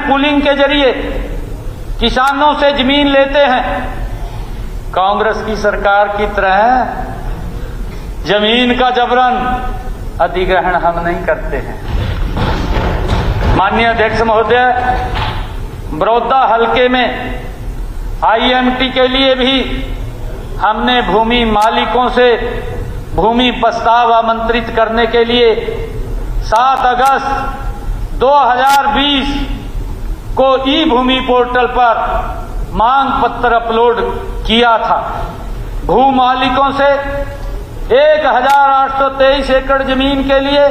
Land pooling के जरिए किसानों से जमीन लेते हैं। कांग्रेस की सरकार की तरह जमीन का जबरन अधिग्रहण हम नहीं करते हैं। माननीय अध्यक्ष महोदय, बड़ौदा हलके में आईएमटी के लिए भी हमने भूमि मालिकों से भूमि प्रस्ताव आमंत्रित करने के लिए 7 अगस्त 2020 को ई भूमि पोर्टल पर मांग पत्र अपलोड किया था। भू मालिकों से 1823 एकड़ जमीन के लिए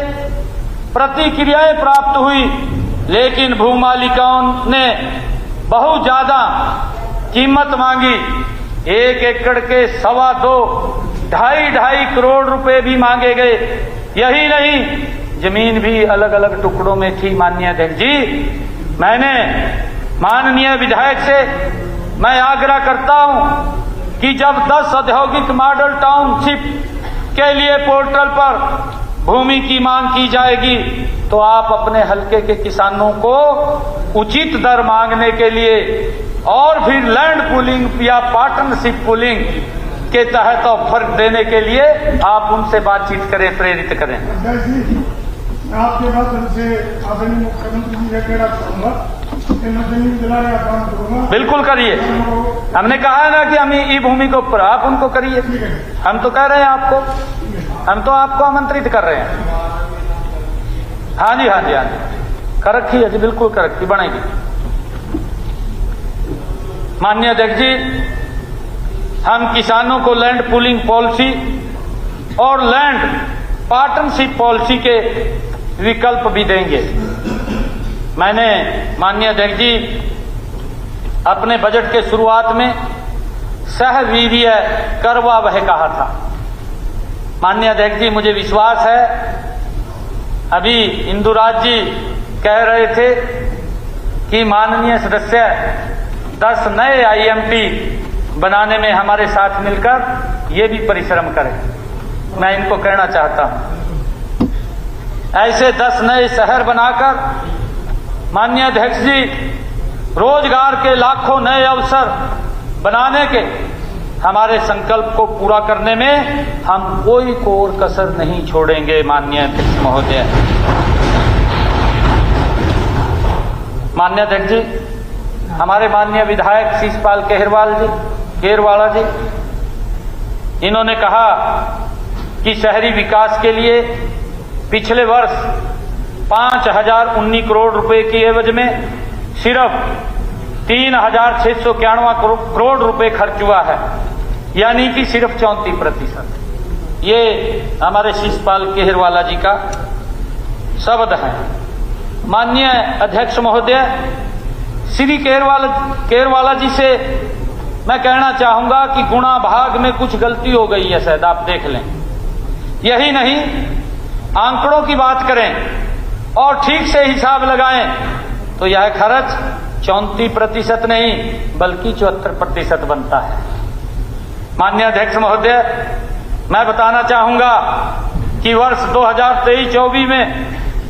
प्रतिक्रियाएं प्राप्त हुई, लेकिन भू मालिकों ने बहुत ज्यादा कीमत मांगी। 1 एकड़ के 2.5 करोड़ रुपए भी मांगे गए। यही नहीं, जमीन भी अलग अलग टुकड़ों में थी। माननीय अध्यक्ष जी, मैंने माननीय विधायक से मैं आग्रह करता हूं कि जब 10 औद्योगिक मॉडल टाउनशिप के लिए पोर्टल पर भूमि की मांग की जाएगी तो आप अपने हलके के किसानों को उचित दर मांगने के लिए और फिर लैंड पूलिंग या पार्टनरशिप पूलिंग के तहत ऑफर देने के लिए आप उनसे बातचीत करें, प्रेरित करें। आपके माध्यम से आदरणीय मुख्यमंत्री जी से कहना चाहूंगा कि मैं जमीन दिलाने का काम करूंगा। बिल्कुल करिए। हमने कहा है ना कि हम ई भूमि को ऊपर, आप उनको करिए। हम तो कह रहे हैं आपको, हम तो आपको आमंत्रित कर रहे हैं। हाँ जी, हाँ जी, हाँ जी, कर रखी है जी, बिल्कुल कर रखी, बनेगी। माननीय अध्यक्ष जी, हम किसानों को लैंड पूलिंग पॉलिसी और लैंड पार्टनरशिप पॉलिसी के विकल्प भी देंगे। मैंने माननीय अध्यक्ष जी अपने बजट के शुरुआत में सहवीर्य करवा वह कहा था। माननीय अध्यक्ष जी, मुझे विश्वास है, अभी इंदुराज जी कह रहे थे कि माननीय सदस्य 10 नए आईएमटी बनाने में हमारे साथ मिलकर ये भी परिश्रम करें। मैं इनको कहना चाहता हूं, ऐसे 10 नए शहर बनाकर माननीय अध्यक्ष जी रोजगार के लाखों नए अवसर बनाने के हमारे संकल्प को पूरा करने में हम कोई कोर कसर नहीं छोड़ेंगे। माननीय अध्यक्ष महोदय, माननीय अध्यक्ष जी, हमारे माननीय विधायक शिषपाल केरवाला जी, इन्होंने कहा कि शहरी विकास के लिए पिछले वर्ष 5019 करोड़ रुपए की एवज में सिर्फ 3691 करोड़ रुपए खर्च हुआ है, यानी कि सिर्फ 34%। ये हमारे शिषपाल केरवाला जी का शब्द है। माननीय अध्यक्ष महोदय, श्री केरवाला जी से मैं कहना चाहूंगा कि गुणा भाग में कुछ गलती हो गई है, शायद आप देख लें। यही नहीं, आंकड़ों की बात करें और ठीक से हिसाब लगाएं तो यह खर्च 34% नहीं बल्कि 74% बनता है। माननीय अध्यक्ष महोदय, मैं बताना चाहूंगा कि वर्ष 2023-24 में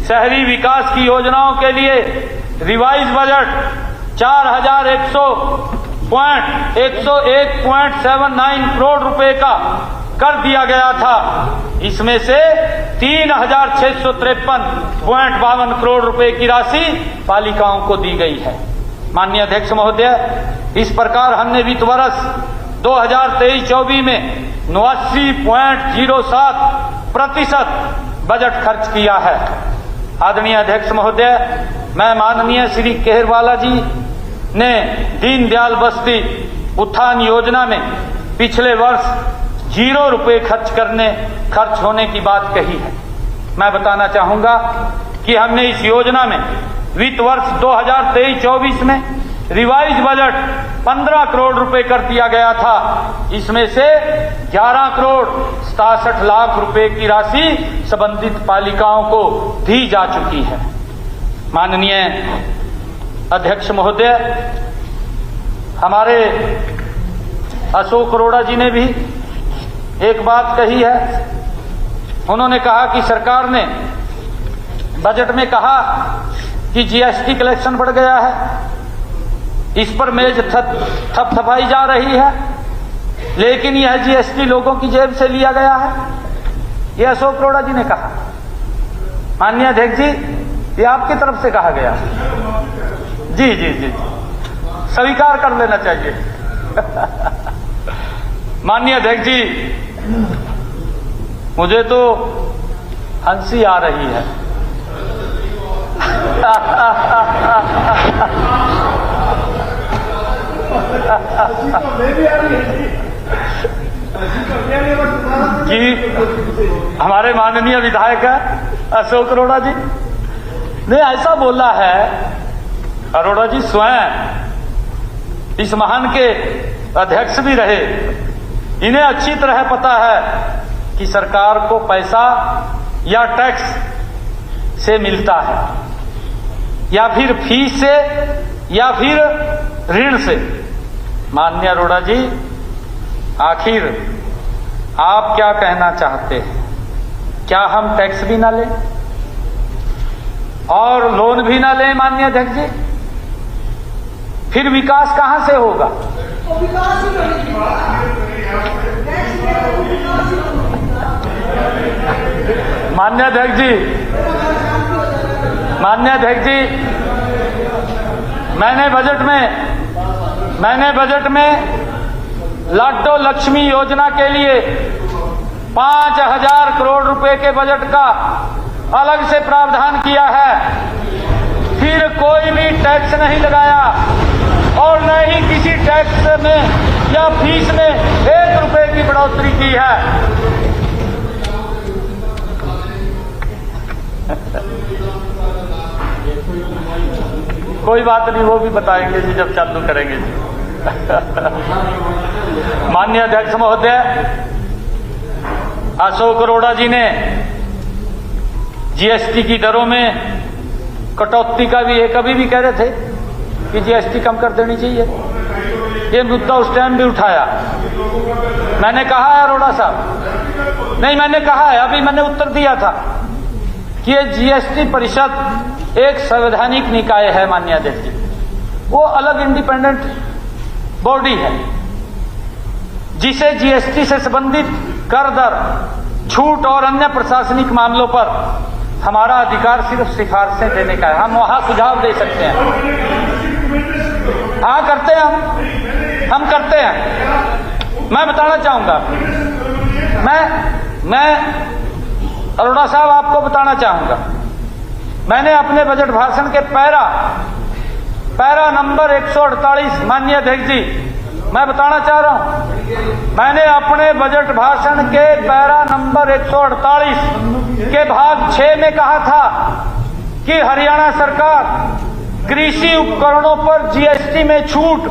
शहरी विकास की योजनाओं के लिए रिवाइज बजट 4101.79 करोड़ रुपए का कर दिया गया था। इसमें से 3653.52 करोड़ रुपए की राशि पालिकाओं को दी गई है। माननीय अध्यक्ष महोदय, इस प्रकार हमने वित्त वर्ष 2023-24 में 89.07% बजट खर्च किया है। आदरणीय अध्यक्ष महोदय, मैं माननीय श्री केरवाला जी ने दीनदयाल बस्ती उत्थान योजना में पिछले वर्ष 0 रुपए खर्च होने की बात कही है। मैं बताना चाहूंगा कि हमने इस योजना में वित्त वर्ष 2023-24 में रिवाइज बजट 15 करोड़ रुपए कर दिया गया था। इसमें से 11 करोड़ 67 लाख रुपए की राशि संबंधित पालिकाओं को दी जा चुकी है। माननीय अध्यक्ष महोदय, हमारे अशोक अरोड़ा जी ने भी एक बात कही है। उन्होंने कहा कि सरकार ने बजट में कहा कि जीएसटी कलेक्शन बढ़ गया है, इस पर मेज थपथपाई जा रही है, लेकिन यह जीएसटी लोगों की जेब से लिया गया है, यह अशोक अरोड़ा जी ने कहा। माननीय अध्यक्ष जी, ये आपकी तरफ से कहा गया। जी जी जी, स्वीकार कर लेना चाहिए। माननीय अध्यक्ष जी, मुझे तो हंसी आ रही है। कि हमारे माननीय विधायक अशोक अरोड़ा जी ने ऐसा बोला है। अरोड़ा जी स्वयं इस महान के अध्यक्ष भी रहे, इन्हें अच्छी तरह पता है कि सरकार को पैसा या टैक्स से मिलता है, या फिर फीस से, या फिर ऋण से। माननीय अरोड़ा जी, आखिर आप क्या कहना चाहते हैं? क्या हम टैक्स भी ना लें और लोन भी ना लें? माननीय अध्यक्ष जी, फिर विकास कहां से होगा? माननीय अध्यक्ष जी, माननीय अध्यक्ष जी, मैंने बजट में लाडो लक्ष्मी योजना के लिए 5,000 करोड़ रुपए के बजट का अलग से प्रावधान किया है। फिर कोई भी टैक्स नहीं लगाया और न ही किसी टैक्स में या फीस में 1 रुपए की बढ़ोतरी की है। कोई बात नहीं, वो भी बताएंगे जी जब चालू करेंगे जी। माननीय अध्यक्ष महोदय, अशोक अरोड़ा जी ने जीएसटी की दरों में कटौती का भी कभी भी कह रहे थे कि जीएसटी कम कर देनी चाहिए। ये मुद्दा उस टाइम भी उठाया। मैंने कहा है अरोड़ा साहब, नहीं मैंने कहा है, अभी मैंने उत्तर दिया था कि ये जीएसटी परिषद एक संवैधानिक निकाय है। माननीय अध्यक्ष जी, वो अलग इंडिपेंडेंट बॉडी है जिसे जीएसटी से संबंधित कर दर, छूट और अन्य प्रशासनिक मामलों पर हमारा अधिकार सिर्फ सिफारिशें देने का है। हम वहां सुझाव दे सकते हैं। हाँ करते हैं, हम करते हैं। मैं बताना चाहूंगा, मैं अरोड़ा साहब आपको बताना चाहूंगा, मैंने अपने बजट भाषण के पैरा नंबर 148, माननीय अध्यक्ष जी, मैं बताना चाह रहा हूं, मैंने अपने बजट भाषण के पैरा नंबर 148 के भाग 6 में कहा था कि हरियाणा सरकार कृषि उपकरणों पर जीएसटी में छूट,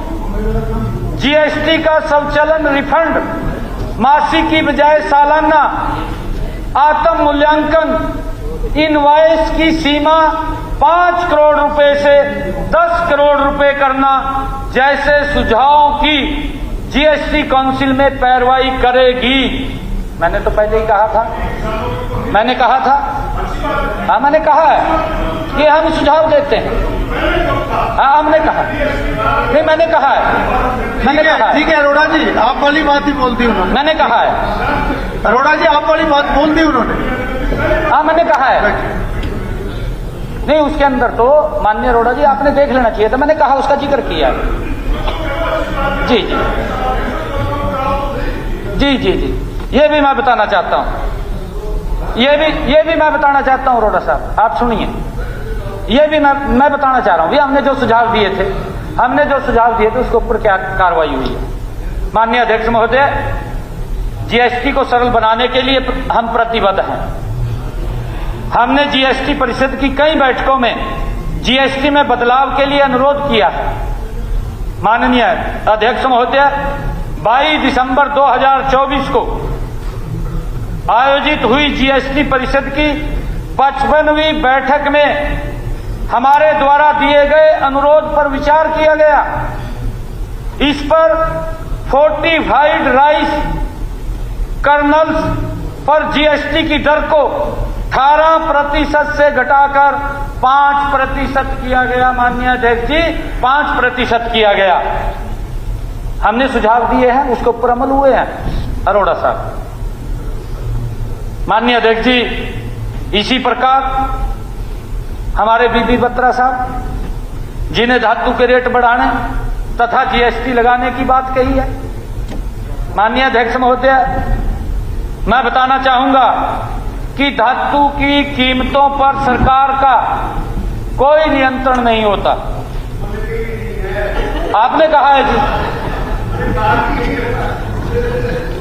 जीएसटी का स्वचालन रिफंड, मासिक की बजाय सालाना आत्म मूल्यांकन, इनवॉइस की सीमा 5 करोड़ रुपए से 10 करोड़ रुपए करना जैसे सुझावों की जीएसटी काउंसिल में पैरवाई करेगी। मैंने तो पहले ही कहा था, मैंने कहा था, हाँ मैंने कहा है कि हम सुझाव देते हैं। हाँ हमने कहा, नहीं मैंने कहा है, मैंने कहा है। ठीक है अरोड़ा जी, आप वाली बात ही बोल दी उन्होंने। मैंने कहा है अरोड़ा जी, आप वाली बात बोल दी उन्होंने। हाँ मैंने कहा है। नहीं उसके अंदर तो माननीय अरोड़ा जी आपने देख लेना चाहिए था, मैंने कहा, उसका जिक्र किया। जी जी जी जी जी, ये भी मैं बताना चाहता हूं, ये भी मैं बताना चाहता हूं अरोड़ा साहब, आप सुनिए, ये भी मैं बताना चाह रहा हूं। हमने जो सुझाव दिए थे उसके ऊपर क्या कार्रवाई हुई है। माननीय अध्यक्ष महोदय, जीएसटी को सरल बनाने के लिए हम प्रतिबद्ध हैं। हमने जीएसटी परिषद की कई बैठकों में जीएसटी में बदलाव के लिए अनुरोध किया है। माननीय अध्यक्ष महोदय, 22 दिसंबर 2024 को आयोजित हुई जीएसटी परिषद की 55वीं बैठक में हमारे द्वारा दिए गए अनुरोध पर विचार किया गया। इस पर फोर्टिफाइड राइस कर्नल्स पर जीएसटी की दर को 18% से घटाकर 5% किया गया। माननीय अध्यक्ष जी, 5% किया गया। हमने सुझाव दिए हैं, उसके ऊपर अमल हुए हैं अरोड़ा साहब। माननीय अध्यक्ष जी, इसी प्रकार हमारे बीबी बत्रा साहब, जिन्हें धातु के रेट बढ़ाने तथा जीएसटी लगाने की बात कही है। माननीय अध्यक्ष महोदय, मैं बताना चाहूंगा कि धातु की कीमतों पर सरकार का कोई नियंत्रण नहीं होता। आपने कहा है जी,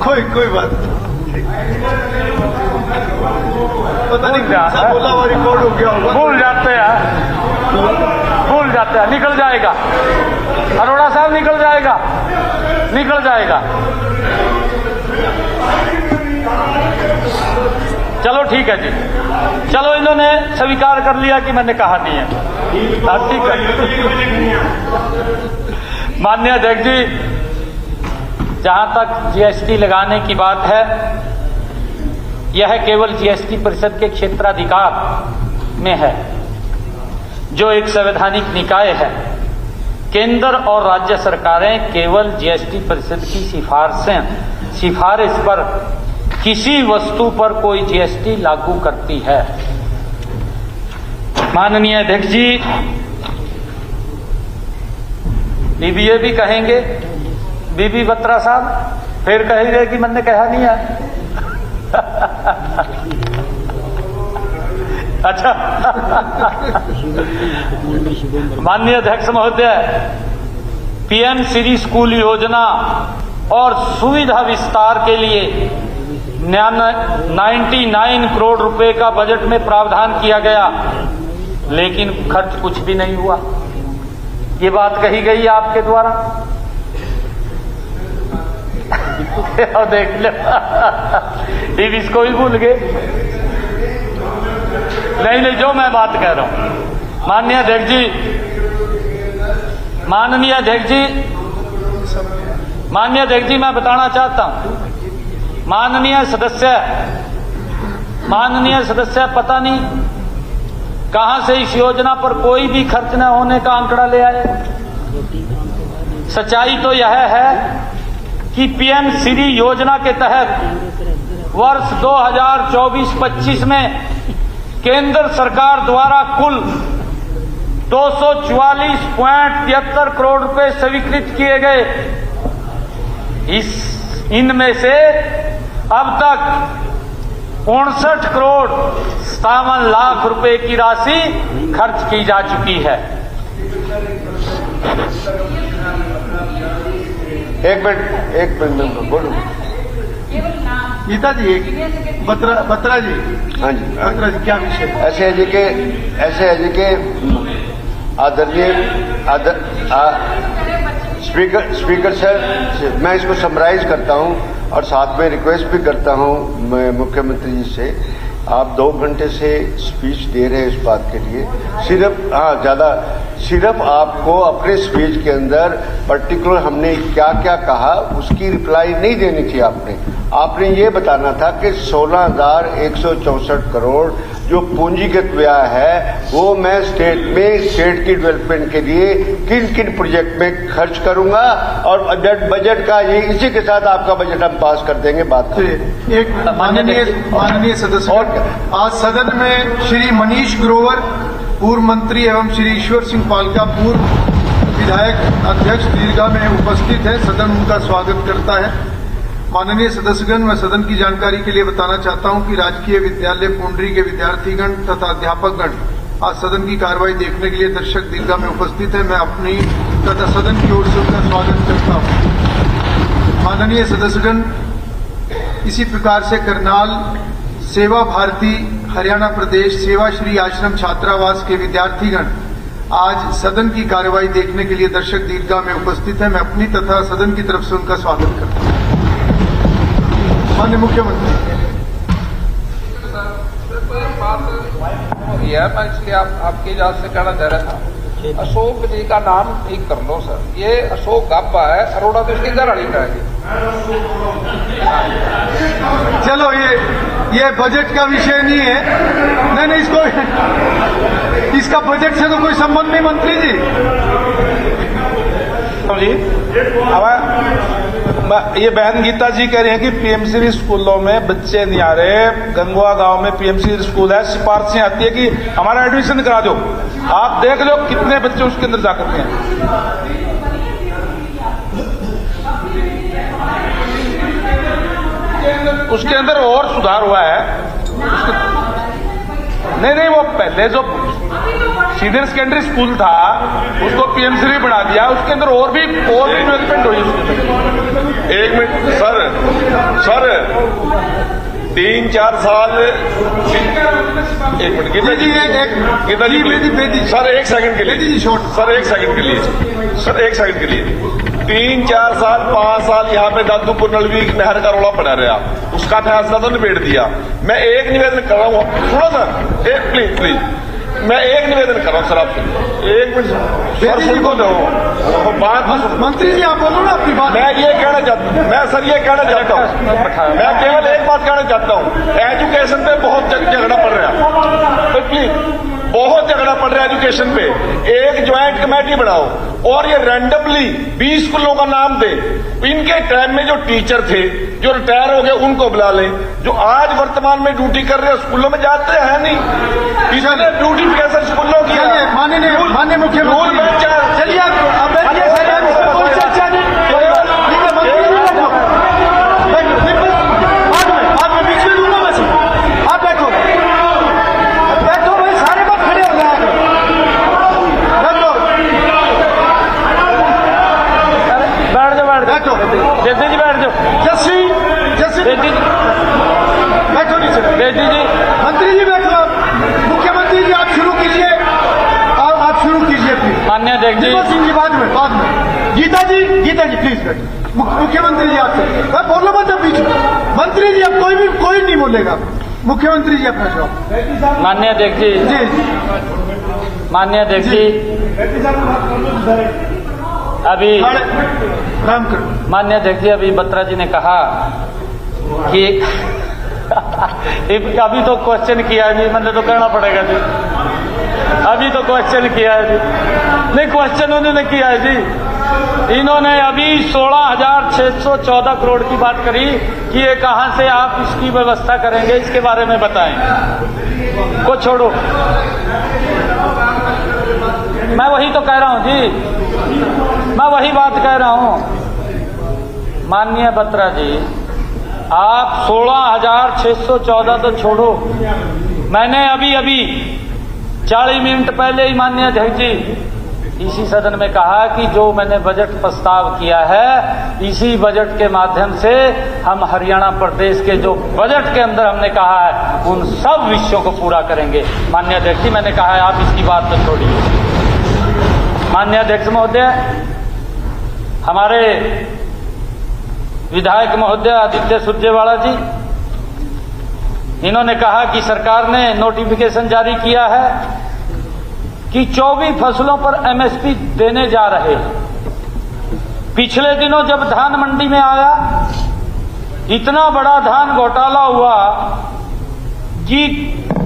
कोई बात पता नहीं क्या बोला वो रिकॉर्ड हो गया होगा। भूल जाते हैं, निकल जाएगा अरोड़ा साहब, निकल जाएगा। चलो ठीक है जी, चलो इन्होंने स्वीकार कर लिया कि मैंने कहा नहीं है। ठीक है। माननीय अध्यक्ष जी, जहां तक जीएसटी लगाने की बात है, यह केवल जीएसटी परिषद के क्षेत्राधिकार में है, जो एक संवैधानिक निकाय है। केंद्र और राज्य सरकारें केवल जीएसटी परिषद की सिफारिश पर किसी वस्तु पर कोई जीएसटी लागू करती है। माननीय अध्यक्ष जी, बीबीए भी कहेंगे, बीबी बत्रा साहब फिर कहेंगे कि मैंने कहा नहीं है। अच्छा। माननीय अध्यक्ष महोदय, पीएम श्री स्कूल योजना और सुविधा विस्तार के लिए 99 करोड़ रुपए का बजट में प्रावधान किया गया, लेकिन खर्च कुछ भी नहीं हुआ। ये बात कही गई आपके द्वारा। और देख लो, इसको भी भूल गए। नहीं, जो मैं बात कह रहा हूं, माननीय अध्यक्ष जी, मैं बताना चाहता हूं, माननीय सदस्य पता नहीं कहां से इस योजना पर कोई भी खर्च न होने का आंकड़ा ले आए। सच्चाई तो यह है कि पीएम श्री योजना के तहत वर्ष 2024-25 में केंद्र सरकार द्वारा कुल 244.73 करोड़ रुपए स्वीकृत किए गए। इनमें से अब तक 59 करोड़ 57 लाख रुपए की राशि खर्च की जा चुकी है। एक मिनट बोलो। गीता जी, बत्रा जी, हाँ जी, बत्रा जी, क्या विषय? ऐसे है कि आदरणीय स्पीकर सर, मैं इसको समराइज करता हूं और साथ में रिक्वेस्ट भी करता हूं मैं मुख्यमंत्री जी से। आप 2 घंटे से स्पीच दे रहे हैं इस बात के लिए, सिर्फ आपको अपने स्पीच के अंदर पर्टिकुलर हमने क्या क्या कहा उसकी रिप्लाई नहीं देनी थी। आपने ये बताना था कि 16,164 करोड़ जो पूंजीगत व्यय है वो मैं स्टेट की डेवलपमेंट के लिए किन किन प्रोजेक्ट में खर्च करूंगा, और बजट का ये इसी के साथ आपका बजट हम पास कर देंगे। बात एक माननीय सदस्य, आज सदन में श्री मनीष ग्रोवर पूर्व मंत्री एवं श्री ईश्वर सिंह पालका पूर्व विधायक अध्यक्ष दीर्घा में उपस्थित है। सदन उनका स्वागत करता है। माननीय सदस्यगण, मैं सदन की जानकारी के लिए बताना चाहता हूं कि राजकीय विद्यालय पुंडरी के विद्यार्थीगण तथा अध्यापकगण आज सदन की कार्रवाई देखने के लिए दर्शक दीर्घा में उपस्थित है। मैं अपनी तथा सदन की ओर से उनका स्वागत करता हूं। माननीय सदस्यगण, इसी प्रकार से करनाल सेवा भारती हरियाणा प्रदेश सेवा श्री आश्रम छात्रावास के विद्यार्थीगण आज सदन की कार्रवाई देखने के लिए दर्शक दीर्घा में उपस्थित है। मैं अपनी तथा सदन की तरफ से उनका स्वागत करता हूं। माननीय मुख्यमंत्री, मैं इसलिए आपके इजाजत से कहना चाह रहा था अशोक जी का नाम ठीक कर लो सर, ये अशोक गाबा है, अरोड़ा तो इसकी घर वाली का है। चलो ये बजट का विषय नहीं है। नहीं इसको इसका बजट से तो कोई संबंध नहीं मंत्री जी। जी अब ये बहन गीता जी कह रही हैं कि पीएमसी स्कूलों में बच्चे नहीं आ रहे। गंगवा गांव में पीएमसी स्कूल है, सिफारिशें आती है कि हमारा एडमिशन करा दो। आप देख लो कितने बच्चे उसके अंदर जाकर के हैं। उसके अंदर और सुधार हुआ है। नहीं वो पहले जो सीनियर सेकेंडरी स्कूल था उसको पीएमसी बना दिया, उसके अंदर और भी डेवलपमेंट हुई उसके अंदर। एक मिनट सर 3-4 साल एक मिनट गीता जी सर एक सेकंड के लिए सर एक सेकंड के लिए 3-4 साल 5 साल यहाँ पे दादूपुर नलवी नहर का रोड़ा पड़ा रहा, उसका फैसला तो निबेड़ दिया। मैं एक निवेदन कर रहा हूँ, सुनो सर एक प्लीज मैं एक निवेदन कर रहा हूँ सर आपसे, एक मिनट सर सुनको दो बात। मंत्री जी आप बोलो ना अपनी बात। मैं ये कहना चाहता हूँ, मैं केवल एक बात कहना चाहता हूँ, एजुकेशन पे बहुत झगड़ा पड़ रहा है, तो प्लीज बहुत झगड़ा पड़ रहा है एजुकेशन पे। एक ज्वाइंट कमेटी बनाओ और ये रैंडमली 20 स्कूलों का नाम दे। इनके टाइम में जो टीचर थे जो रिटायर हो गए उनको बुला ले, जो आज वर्तमान में ड्यूटी कर रहे हैं स्कूलों में जाते हैं नहीं, इसने ब्यूटिफिकेशन स्कूलों की माननीय मुख्यमंत्री चलिए आप बैठिए सर, कोई चर्चा नहीं। आप बीच में दूंगा बस, आप बैठो भाई, सारे बात खड़े हो गए। बैठो जैसे जी बैठ जाओ। जस्सी बेटी जी बैठो नीचे। बेटी जी मंत्री जी बैठो आप। मुख्यमंत्री जी आप शुरू कीजिए, आप शुरू कीजिए प्लीज। मान्य अध्यक्ष जी। सिंह जी बाद में। गीता जी प्लीज बैठो। मुख्यमंत्री जी आपसे बोलो मत अब बीच में। मंत्री जी अब कोई नहीं बोलेगा। मुख्यमंत्री जी अपना जवाब। मान्य अध्यक्ष जी। मान्य अध्यक्ष जी अभी राम करो। मान्य अध्यक्ष जी अभी बत्रा जी ने कहा कि अभी तो क्वेश्चन किया है जी, मैंने तो करना पड़ेगा जी। अभी तो क्वेश्चन किया है जी, नहीं क्वेश्चन उन्होंने किया है जी। इन्होंने अभी 16,614 करोड़ की बात करी कि ये कहां से आप इसकी व्यवस्था करेंगे, इसके बारे में बताएं। को छोड़ो, मैं वही तो कह रहा हूं जी, मैं वही बात कह रहा हूं। माननीय बत्रा जी आप 16,614 तो छोड़ो, मैंने अभी 40 मिनट पहले ही माननीय अध्यक्ष जी इसी सदन में कहा कि जो मैंने बजट प्रस्ताव किया है, इसी बजट के माध्यम से हम हरियाणा प्रदेश के जो बजट के अंदर हमने कहा है उन सब विषयों को पूरा करेंगे। माननीय अध्यक्ष जी मैंने कहा है आप इसकी बात तो छोड़िए। माननीय अध्यक्ष महोदय, हमारे विधायक महोदय आदित्य सुरजेवाला जी, इन्होंने कहा कि सरकार ने नोटिफिकेशन जारी किया है कि 24 फसलों पर एमएसपी देने जा रहे हैं। पिछले दिनों जब धान मंडी में आया, इतना बड़ा धान घोटाला हुआ कि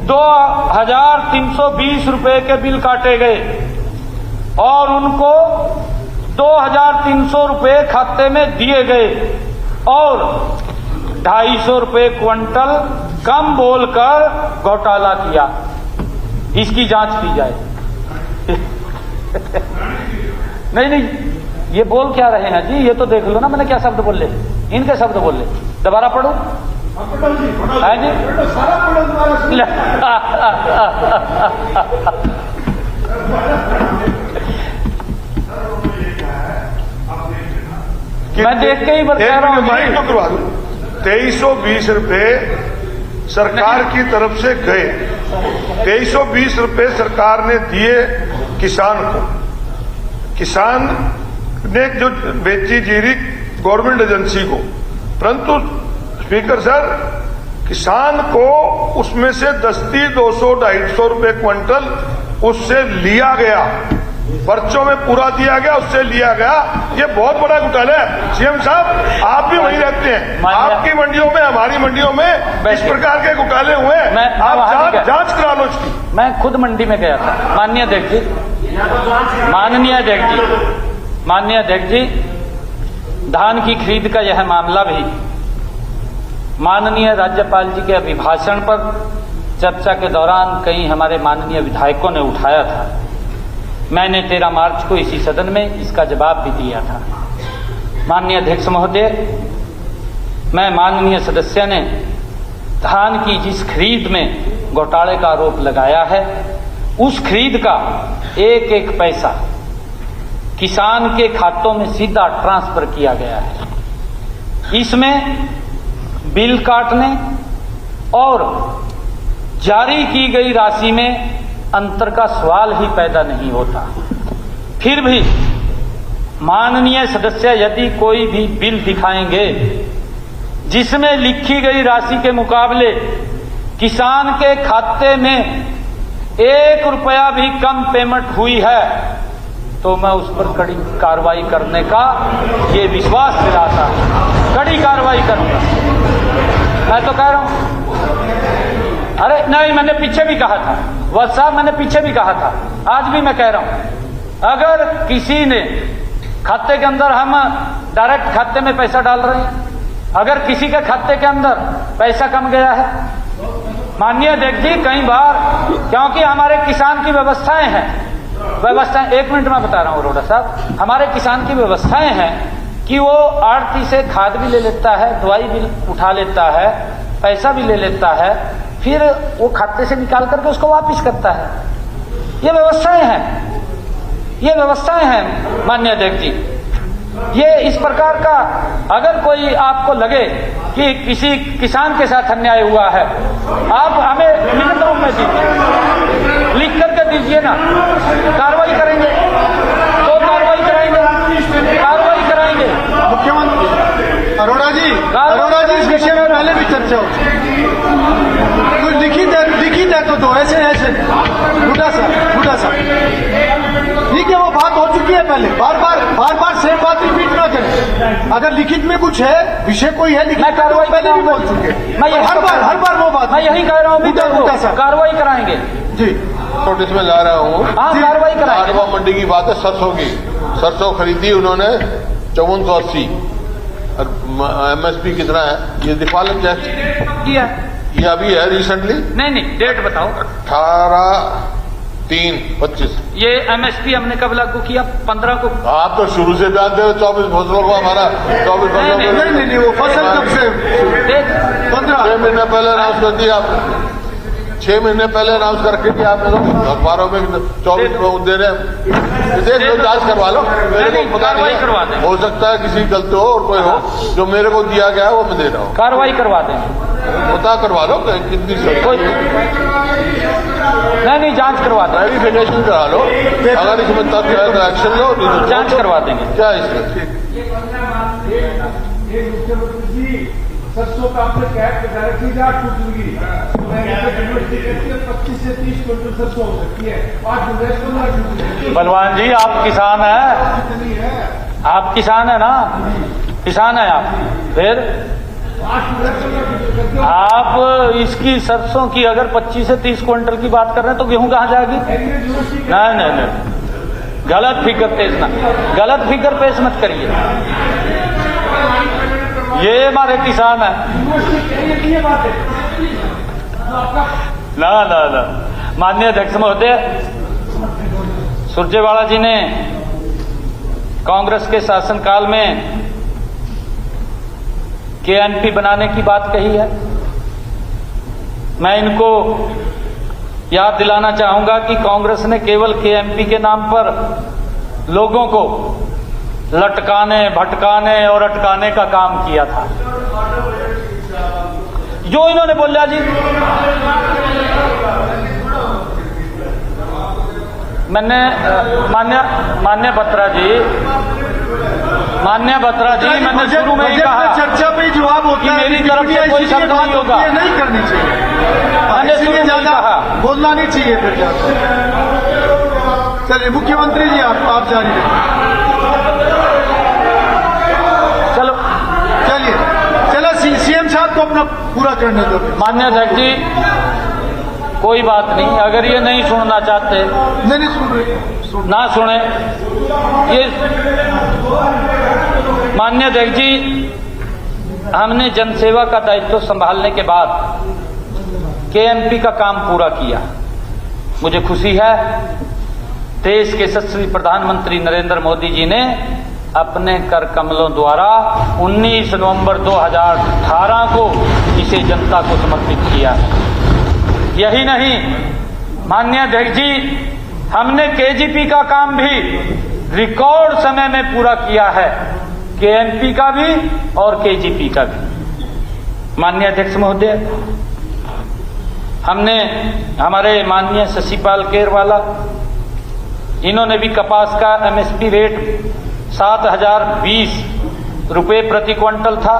2,320 रुपए के बिल काटे गए और उनको 2,300 रुपए खाते में दिए गए और 250 रुपए क्विंटल कम बोलकर घोटाला किया। इसकी जांच की जाए। नहीं ये बोल क्या रहे हैं जी, ये तो देख लो ना मैंने क्या शब्द बोले, इनके शब्द बोले। दोबारा पढ़ो है जी। मैं देख के ही बता रहा हूँ। 2320 रुपए सरकार की तरफ से गए, 2320 रुपए सरकार ने दिए किसान को। किसान ने जो बेची जीरी गवर्नमेंट एजेंसी को, परंतु स्पीकर सर किसान को उसमें से 200-250 रुपए क्विंटल उससे लिया गया पर्चों में पूरा दिया गया, उससे लिया गया। ये बहुत बड़ा घोटाला है। सीएम साहब, आप भी वहीं रहते हैं, आपकी मंडियों में, हमारी मंडियों में इस प्रकार के घोटाले हुए, आप जांच करा लो इसकी। मैं खुद मंडी में गया था। माननीय अध्यक्ष जी, माननीय अध्यक्ष जी, धान की खरीद का यह मामला भी माननीय राज्यपाल जी के अभिभाषण पर चर्चा के दौरान कई हमारे माननीय विधायकों ने उठाया था। मैंने 13 मार्च को इसी सदन में इसका जवाब भी दिया था। माननीय अध्यक्ष महोदय, मैं माननीय सदस्य ने धान की जिस खरीद में घोटाले का आरोप लगाया है, उस खरीद का एक एक पैसा किसान के खातों में सीधा ट्रांसफर किया गया है। इसमें बिल काटने और जारी की गई राशि में अंतर का सवाल ही पैदा नहीं होता। फिर भी माननीय सदस्य यदि कोई भी बिल दिखाएंगे जिसमें लिखी गई राशि के मुकाबले किसान के खाते में 1 रुपया भी कम पेमेंट हुई है, तो मैं उस पर कड़ी कार्रवाई करने का ये विश्वास दिलाता हूं। कड़ी कार्रवाई करूंगा। मैं तो कह रहा हूं, अरे नहीं, मैंने पीछे भी कहा था, वत्स साहब, मैंने पीछे भी कहा था, आज भी मैं कह रहा हूं, अगर किसी ने खाते के अंदर, हम डायरेक्ट खाते में पैसा डाल रहे हैं, अगर किसी के खाते के अंदर पैसा कम गया है, माननीय अध्यक्ष जी, कई बार, क्योंकि हमारे किसान की व्यवस्थाएं हैं, एक मिनट में बता रहा हूं अरोड़ा साहब, हमारे किसान की व्यवस्थाएं हैं कि वो आड़ती से खाद भी ले लेता है, दवाई भी उठा लेता है, पैसा भी ले लेता है, फिर वो खाते से निकाल करके उसको वापस करता है। ये व्यवस्थाएं हैं, ये व्यवस्थाएं हैं माननीय अध्यक्ष जी। ये इस प्रकार का अगर कोई आपको लगे कि किसी किसान के साथ अन्याय हुआ है, आप हमें लिखित रूप में दीजिए, लिख करके दीजिए ना, कार्रवाई करेंगे, तो कार्रवाई कराएंगे। मुख्यमंत्री अरोड़ा जी, इस विषय में पहले भी चर्चा हो, कुछ लिखित है तो दो, ऐसे छोटा सा ठीक है, वो बात हो चुकी है पहले, बार बार सेम बात रिपीट ना करें। अगर लिखित में कुछ है, विषय कोई है, लिखित कार्रवाई पहले भी बोल चुके, मैं हर बार वो बात, मैं यही कह रहा हूँ, कार्रवाई कराएंगे जी। नोटिस में ला रहा हूँ, हाँ, कार्रवाई कराएंगे। आडवा मंडी की बात है, सरसों की, सरसों खरीदी उन्होंने 5480, MSP कितना है ये दिखा लें टैक्स किया, ये अभी है रिसेंटली, नहीं डेट बताओ। 18/3/25। ये MSP हमने कब लागू किया? 15 को। आप तो शुरू से जानते हो, 24 फसलों को हमारा 24 फसलों को नहीं, वो फसल कब से 15 6 महीने पहले अनाउंस कर दिया आपने, 6 महीने पहले अनाउंस करके कि आप लोग अखबारों में 24 को दे रहे हैं। देख लो, जांच करवा लो, मेरे को पता नहीं, हो सकता है किसी गलती हो और कोई हो, जो मेरे को दिया गया है वो मैं दे रहा हूँ। कार्रवाई करवा दें, पता करवा लो कितनी नहीं, जांच करवा दें, वेरिफिकेशन करा लो, अगर इसमें तथ्य है तो एक्शन लो, नहीं तो जांच करवा देंगे। क्या इसमें सरसों का आपने कैप बताया कि 8 टूटेगी, 25 से 30 क्विंटल सरसों हो सकती है, 8 बलवान जी, आप किसान हैं, आप किसान है ना, किसान है आप, फिर आप इसकी सरसों की अगर 25 से 30 क्विंटल की बात कर रहे हैं तो गेहूं कहाँ जाएगी? नहीं, गलत फिगर पेश मत करिए। ये हमारे किसान है ना। माननीय अध्यक्ष महोदय, सुरजेवाला जी ने कांग्रेस के शासनकाल में KNP बनाने की बात कही है। मैं इनको याद दिलाना चाहूंगा कि कांग्रेस ने केवल KNP के नाम पर लोगों को लटकाने, भटकाने और अटकाने का काम किया था। जो इन्होंने बोला जी, मैंने मान्य बत्रा जी, मैंने शुरू में ही कहा चर्चा पे जवाब होता है, मेरी तरफ से कोई शब्द नहीं होगा, नहीं करनी चाहिए, मैंने शुरू में ज्यादा कहा, बोलना नहीं चाहिए फिर चलिए मुख्यमंत्री जी आप जारी रखें। चलो चलिए सीएम साहब को अपना पूरा करने दो। माननीय अध्यक्ष जी, कोई बात नहीं, अगर ये नहीं सुनना चाहते नहीं सुन रहे ना सुने। ये माननीय अध्यक्ष जी, हमने जनसेवा का दायित्व संभालने के बाद केएमपी का काम पूरा किया। मुझे खुशी है देश के यशस्वी प्रधानमंत्री नरेंद्र मोदी जी ने अपने कर कमलों द्वारा 19 नवंबर 2018 को इसे जनता को समर्पित किया। यही नहीं माननीय अध्यक्ष जी, हमने केजीपी का काम भी रिकॉर्ड समय में पूरा किया है, केएमपी का भी और केजीपी का भी। माननीय अध्यक्ष महोदय, हमने हमारे माननीय शशिपाल केरवाला, इन्होंने भी कपास का एमएसपी रेट 7,020 रुपये प्रति क्विंटल था।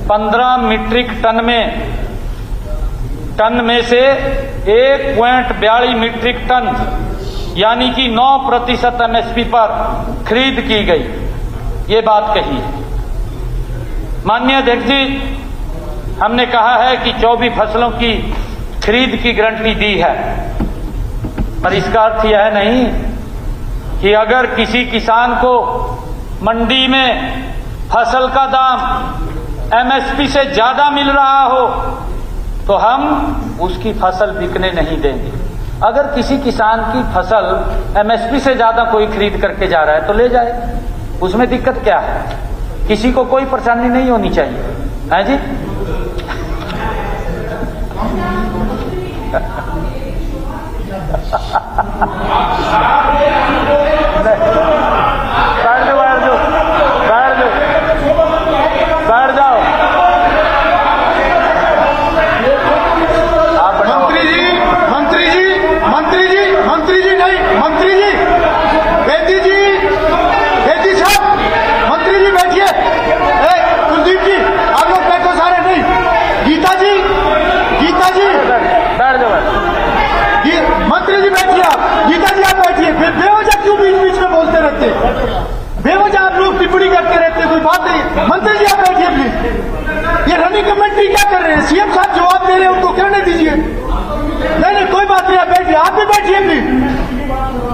15 मीट्रिक टन में से 1.42 मीट्रिक टन यानी कि 9% एमएसपी पर खरीद की गई, ये बात कही है। माननीय अध्यक्ष जी, हमने कहा है कि 24 फसलों की खरीद की गारंटी दी है, पर इसका अर्थ यह नहीं कि अगर किसी किसान को मंडी में फसल का दाम एमएसपी से ज्यादा मिल रहा हो तो हम उसकी फसल बिकने नहीं देंगे। अगर किसी किसान की फसल एमएसपी से ज्यादा कोई खरीद करके जा रहा है तो ले जाए, उसमें दिक्कत क्या है? किसी को कोई परेशानी नहीं होनी चाहिए, है जी? बैठ जाओ। मंत्री जी नहीं, मंत्री जी, बेदी साहब, मंत्री जी बैठिए। कुलदीप जी आप लोग बैठो सारे। नहीं, गीता जी बैठ जाओ। मंत्री जी बैठिए आप, गीता जी आप बैठिए। फिर बेवजह क्यों बीच में बोलते रहते? बेवजह आप लोग टिप्पणी करते रहते, कोई बात नहीं। मंत्री जी आप बैठिए प्लीज। ये रनिंग कमेंट्री क्या कर रहे हैं? सीएम साहब जवाब दे रहे हैं, उनको कहने दीजिए। नहीं कोई बात नहीं, आप बैठिए, आप भी बैठिए प्लीज।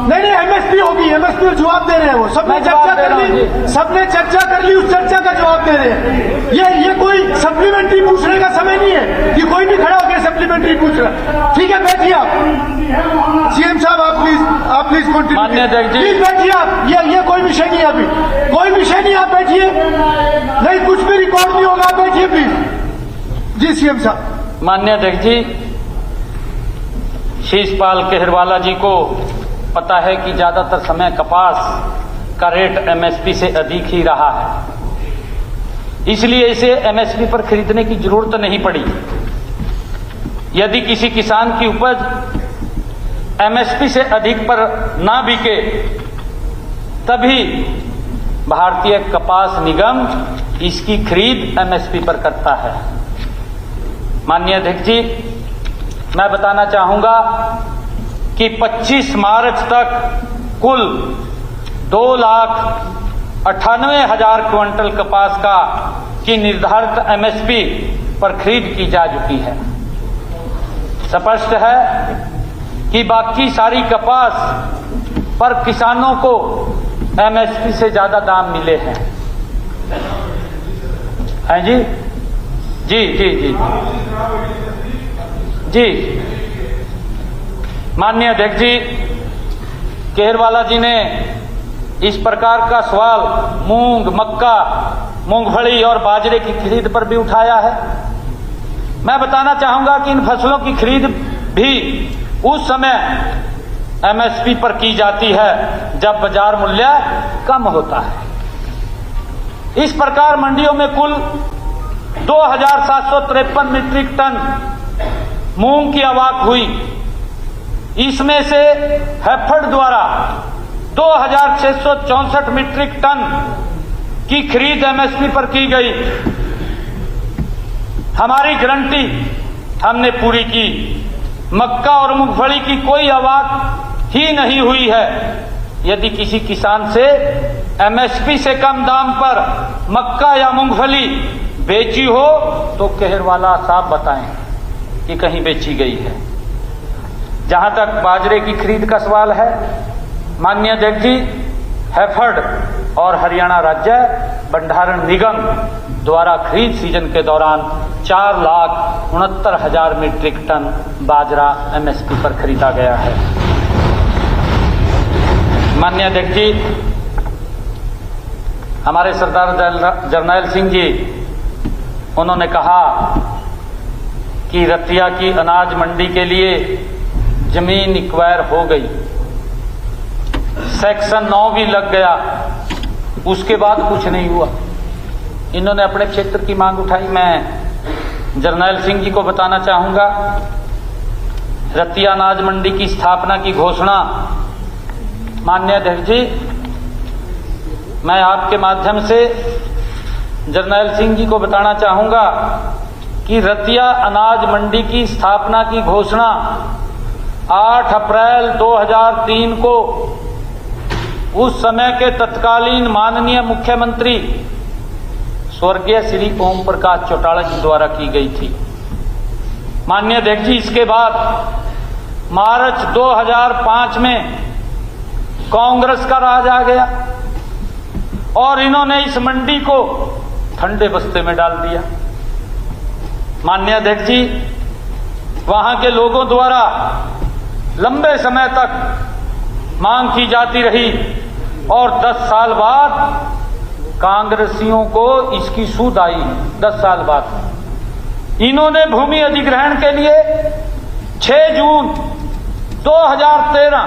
नहीं एमएसपी होगी, एमएसपी पर जवाब दे रहे हैं वो। सबने चर्चा कर ली, उस चर्चा का जवाब दे रहे हैं। ये कोई सप्लीमेंट्री पूछने का समय नहीं है कि कोई भी खड़ा होकर सप्लीमेंट्री पूछ रहा। ठीक है, बैठिए आप। सीएम साहब आप प्लीज कंटिन्यू। प्लीज बैठिए आप। ये कोई विषय नहीं है, अभी कोई विषय नहीं, आप बैठिए। नहीं, कुछ भी रिकॉर्ड नहीं होगा, आप बैठिए प्लीज। जी सीएम साहब। माननीय अध्यक्ष जी, शिषपाल केहरवाला जी को पता है कि ज्यादातर समय कपास का रेट एमएसपी से अधिक ही रहा है, इसलिए इसे एमएसपी पर खरीदने की जरूरत नहीं पड़ी। यदि किसी किसान की उपज एमएसपी से अधिक पर ना बिके तभी भारतीय कपास निगम इसकी खरीद एमएसपी पर करता है। माननीय अध्यक्ष जी, मैं बताना चाहूंगा कि 25 मार्च तक कुल 2,98,000 क्विंटल कपास की निर्धारित एमएसपी पर खरीद की जा चुकी है। स्पष्ट है कि बाकी सारी कपास पर किसानों को एमएसपी से ज्यादा दाम मिले हैं। हैं जी? जी। माननीय अध्यक्ष जी, केहरवाला जी ने इस प्रकार का सवाल मूंग, मक्का, मूंगफली और बाजरे की खरीद पर भी उठाया है। मैं बताना चाहूंगा कि इन फसलों की खरीद भी उस समय एमएसपी पर की जाती है जब बाजार मूल्य कम होता है। इस प्रकार मंडियों में कुल 2,753 मीट्रिक टन मूंग की आवक हुई। इसमें से हैफेड द्वारा 2,664 मीट्रिक टन की खरीद एमएसपी पर की गई। हमारी गारंटी हमने पूरी की। मक्का और मूंगफली की कोई आवक ही नहीं हुई है। यदि किसी किसान से एमएसपी से कम दाम पर मक्का या मूंगफली बेची हो तो केहरवाला साहब बताएं कि कहीं बेची गई है। जहां तक बाजरे की खरीद का सवाल है, माननीय अध्यक्ष जी, हैफर्ड और हरियाणा राज्य भंडारण निगम द्वारा खरीद सीजन के दौरान 4,69,000 मीट्रिक टन बाजरा एमएसपी पर खरीदा गया है। माननीय अध्यक्ष जी, हमारे सरदार जरनैल सिंह जी, उन्होंने कहा कि रतिया की अनाज मंडी के लिए जमीन एक्वायर हो गई, सेक्शन 9 भी लग गया, उसके बाद कुछ नहीं हुआ। इन्होंने अपने क्षेत्र की मांग उठाई। मैं जरनैल सिंह जी को बताना चाहूंगा, रतिया अनाज मंडी की स्थापना की घोषणा, माननीय अध्यक्ष जी, मैं आपके माध्यम से जरनैल सिंह जी को बताना चाहूंगा कि रतिया अनाज मंडी की स्थापना की घोषणा 8 अप्रैल 2003 को उस समय के तत्कालीन माननीय मुख्यमंत्री स्वर्गीय श्री ओम प्रकाश चौटाला जी द्वारा की गई थी। माननीय अध्यक्ष जी, इसके बाद मार्च 2005 में कांग्रेस का राज आ गया और इन्होंने इस मंडी को ठंडे बस्ते में डाल दिया। माननीय अध्यक्ष जी, वहां के लोगों द्वारा लंबे समय तक मांग की जाती रही और 10 साल बाद कांग्रेसियों को इसकी सूद आई। 10 साल बाद इन्होंने भूमि अधिग्रहण के लिए 6 जून 2013,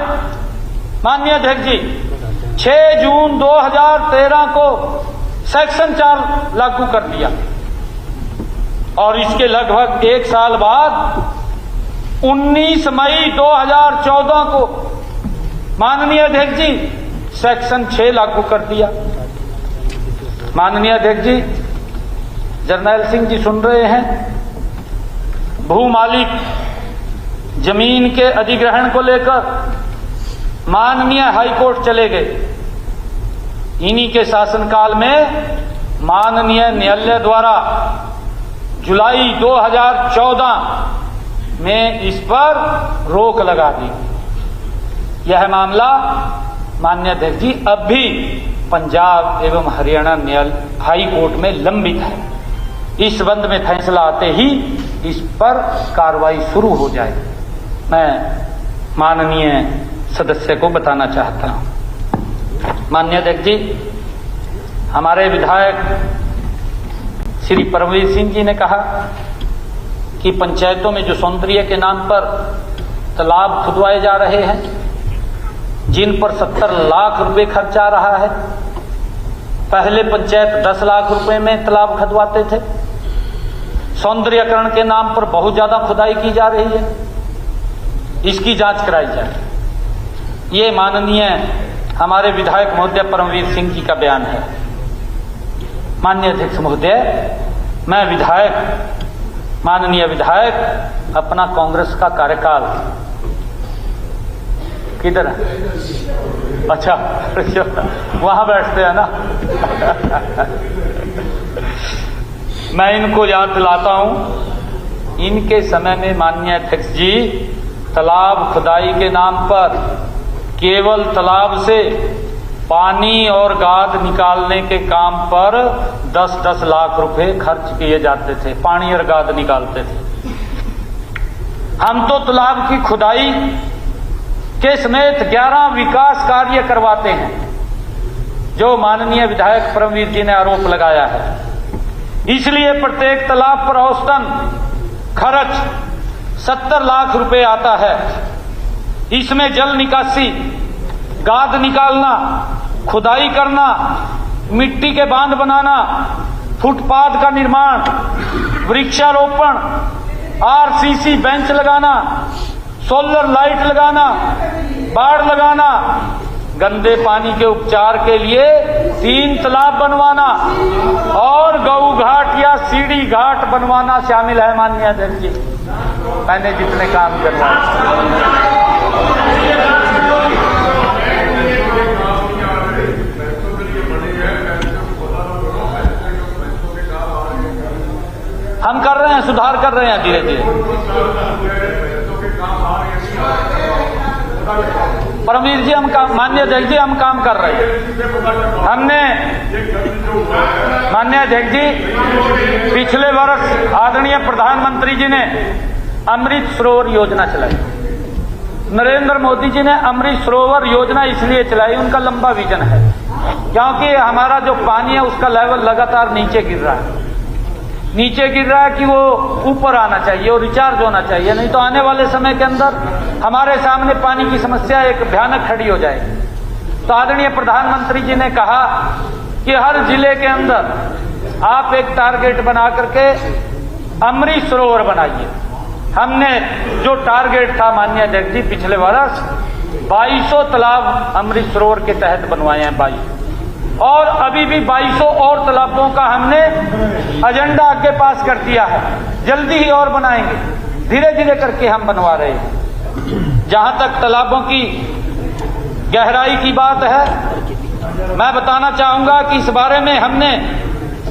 माननीय अध्यक्ष जी, 6 जून 2013 को सेक्शन 4 लागू कर दिया और इसके लगभग 1 साल बाद 19 मई 2014 को माननीय अध्यक्ष जी सेक्शन 6 लागू कर दिया। माननीय अध्यक्ष जी, जरनैल सिंह जी सुन रहे हैं, भू मालिक जमीन के अधिग्रहण को लेकर माननीय हाईकोर्ट चले गए। इन्हीं के शासनकाल में माननीय न्यायालय द्वारा जुलाई 2014 में इस पर रोक लगा दी। यह मामला माननीय अध्यक्ष जी अब भी पंजाब एवं हरियाणा न्यायालय हाई कोर्ट में लंबित है। इस संबंध में फैसला आते ही इस पर कार्रवाई शुरू हो जाए, मैं माननीय सदस्य को बताना चाहता हूं। माननीय अध्यक्ष जी, हमारे विधायक श्री परमवीर सिंह जी ने कहा कि पंचायतों में जो सौंदर्य के नाम पर तालाब खुदवाए जा रहे हैं, जिन पर 70 लाख रुपए खर्च आ रहा है। पहले पंचायत 10 लाख रुपए में तालाब खुदवाते थे। सौंदर्यकरण के नाम पर बहुत ज्यादा खुदाई की जा रही है, इसकी जांच कराई जाए। ये माननीय हमारे विधायक महोदय परमवीर सिंह जी का बयान है। माननीय अध्यक्ष महोदय, मैं विधायक, माननीय विधायक, अपना कांग्रेस का कार्यकाल किधर है? अच्छा, वहां बैठते हैं ना। मैं इनको याद दिलाता हूं, इनके समय में माननीय अध्यक्ष जी तालाब खुदाई के नाम पर केवल तालाब से पानी और गाद निकालने के काम पर 10-10 लाख रुपए खर्च किए जाते थे। पानी और गाद निकालते थे। हम तो तालाब की खुदाई के समेत 11 विकास कार्य करवाते हैं, जो माननीय विधायक परमवीर जी ने आरोप लगाया है। इसलिए प्रत्येक तालाब पर औसतन खर्च 70 लाख रुपए आता है। इसमें जल निकासी, गाद निकालना, खुदाई करना, मिट्टी के बांध बनाना, फुटपाथ का निर्माण, वृक्षारोपण, आरसीसी बेंच लगाना, सोलर लाइट लगाना, बाड़ लगाना, गंदे पानी के उपचार के लिए 3 तालाब बनवाना और गऊ घाट या सीढ़ी घाट बनवाना शामिल है। माननीय अध्यक्ष जी, मैंने जितने काम करवाए रहे हैं, सुधार कर रहे हैं धीरे धीरे। परमवीर जी हम काम, माननीय अध्यक्ष जी हम काम कर रहे हैं। हमने माननीय अध्यक्ष जी पिछले वर्ष आदरणीय प्रधानमंत्री जी ने अमृत सरोवर योजना चलाई। नरेंद्र मोदी जी ने अमृत सरोवर योजना इसलिए चलाई, उनका लंबा विजन है, क्योंकि हमारा जो पानी है उसका लेवल लगातार नीचे गिर रहा है, नीचे गिर रहा है कि वो ऊपर आना चाहिए और रिचार्ज होना चाहिए, नहीं तो आने वाले समय के अंदर हमारे सामने पानी की समस्या एक भयानक खड़ी हो जाएगी। तो आदरणीय प्रधानमंत्री जी ने कहा कि हर जिले के अंदर आप एक टारगेट बना करके अमृत सरोवर बनाइए। हमने जो टारगेट था माननीय अध्यक्ष जी पिछले वर्ष 2200 तालाब अमृत सरोवर के तहत बनवाए हैं 22, और अभी भी 2200 और तालाबों का हमने एजेंडा आगे पास कर दिया है, जल्दी ही और बनाएंगे, धीरे धीरे करके हम बनवा रहे हैं। जहां तक तालाबों की गहराई की बात है, मैं बताना चाहूंगा कि इस बारे में हमने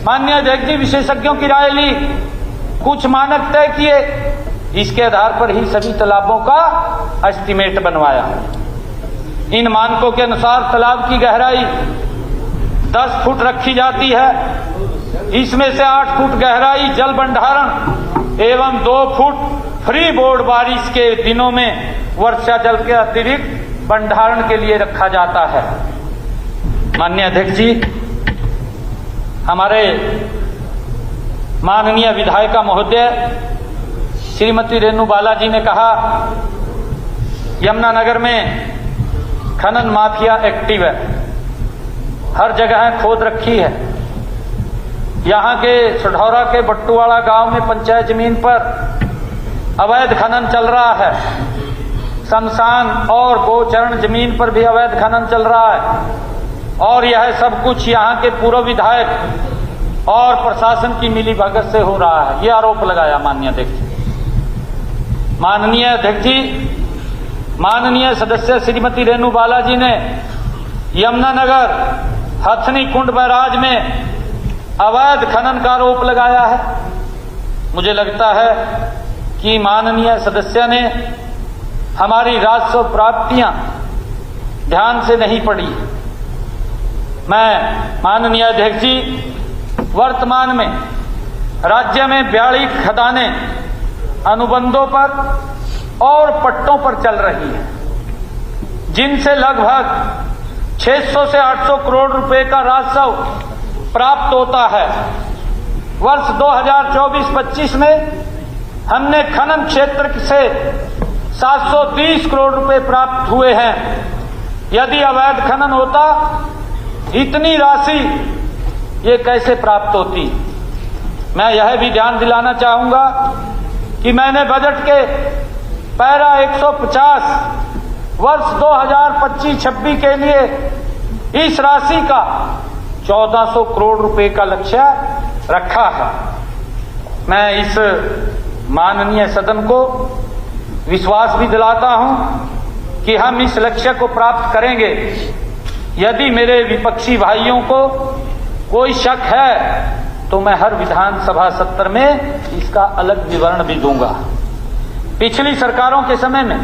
माननीय अध्यक्ष जी विशेषज्ञों की राय ली, कुछ मानक तय किए, इसके आधार पर ही सभी तालाबों का एस्टीमेट बनवाया। इन मानकों के अनुसार तालाब की गहराई 10 फुट रखी जाती है, इसमें से 8 फुट गहराई जल भंडारण एवं 2 फुट फ्री बोर्ड बारिश के दिनों में वर्षा जल के अतिरिक्त भंडारण के लिए रखा जाता है। माननीय अध्यक्ष जी, हमारे माननीय विधायिका महोदय श्रीमती रेणु बालाजी ने कहा यमुनानगर में खनन माफिया एक्टिव है, हर जगह खोद रखी है। यहाँ के सढौरा के बट्टूवाड़ा गांव में पंचायत जमीन पर अवैध खनन चल रहा है, शमशान और गोचरण जमीन पर भी अवैध खनन चल रहा है, और यह सब कुछ यहाँ के पूर्व विधायक और प्रशासन की मिलीभगत से हो रहा है, ये आरोप लगाया माननीय अध्यक्ष जी। माननीय अध्यक्ष जी, माननीय सदस्य श्रीमती रेणु बालाजी ने यमुनानगर हथनी कुंड बैराज में अवैध खनन का आरोप लगाया है। मुझे लगता है कि माननीय सदस्य ने हमारी राजस्व प्राप्तियां ध्यान से नहीं पढ़ी। मैं माननीय अध्यक्ष जी, वर्तमान में राज्य में 42 खदानें अनुबंधों पर और पट्टों पर चल रही है, जिनसे लगभग 600 से 800 करोड़ रुपए का राजस्व प्राप्त होता है। वर्ष 2024-25 में हमने खनन क्षेत्र से 730 करोड़ रुपए प्राप्त हुए हैं। यदि अवैध खनन होता, इतनी राशि ये कैसे प्राप्त होती? मैं यह भी ध्यान दिलाना चाहूंगा कि मैंने बजट के पैरा 150 वर्ष 2025-26 के लिए इस राशि का 1400 करोड़ रुपए का लक्ष्य रखा है। मैं इस माननीय सदन को विश्वास भी दिलाता हूं कि हम इस लक्ष्य को प्राप्त करेंगे। यदि मेरे विपक्षी भाइयों को कोई शक है तो मैं हर विधानसभा सत्र में इसका अलग विवरण भी दूंगा। पिछली सरकारों के समय में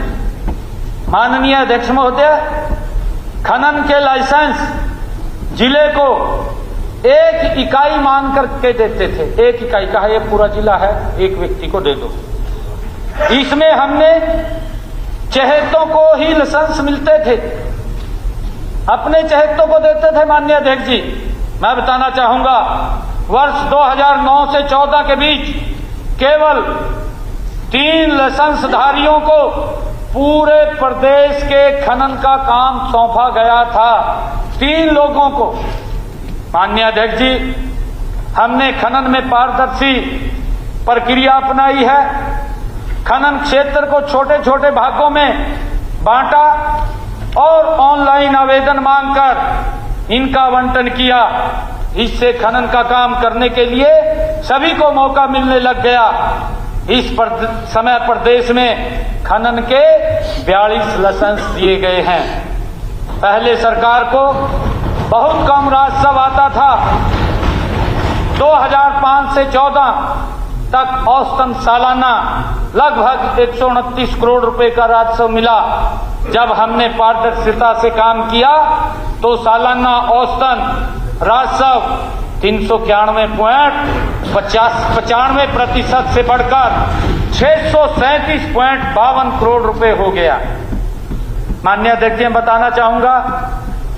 माननीय अध्यक्ष महोदय खनन के लाइसेंस जिले को 1 इकाई मान करके देते थे। 1 इकाई कहा, ये पूरा जिला है, एक व्यक्ति को दे दो। इसमें हमने चहेतों को ही लाइसेंस मिलते थे, अपने चहेतों को देते थे। माननीय अध्यक्ष जी, मैं बताना चाहूंगा वर्ष 2009 से 14 के बीच केवल 3 लाइसेंसधारियों को पूरे प्रदेश के खनन का काम सौंपा गया था, 3 लोगों को। माननीय अध्यक्ष जी, हमने खनन में पारदर्शी प्रक्रिया अपनाई है। खनन क्षेत्र को छोटे छोटे भागों में बांटा और ऑनलाइन आवेदन मांगकर इनका आवंटन किया। इससे खनन का काम करने के लिए सभी को मौका मिलने लग गया। इस समय प्रदेश में खनन के 42 लाइसेंस दिए गए हैं। पहले सरकार को बहुत कम राजस्व आता था। 2005 से 14 तक औसतन सालाना लगभग 129 करोड़ रुपए का राजस्व मिला। जब हमने पारदर्शिता से काम किया तो सालाना औसतन राजस्व 391.95% से बढ़कर 637.52 करोड़ रुपए हो गया। माननीय अध्यक्ष जी, मैं बताना चाहूंगा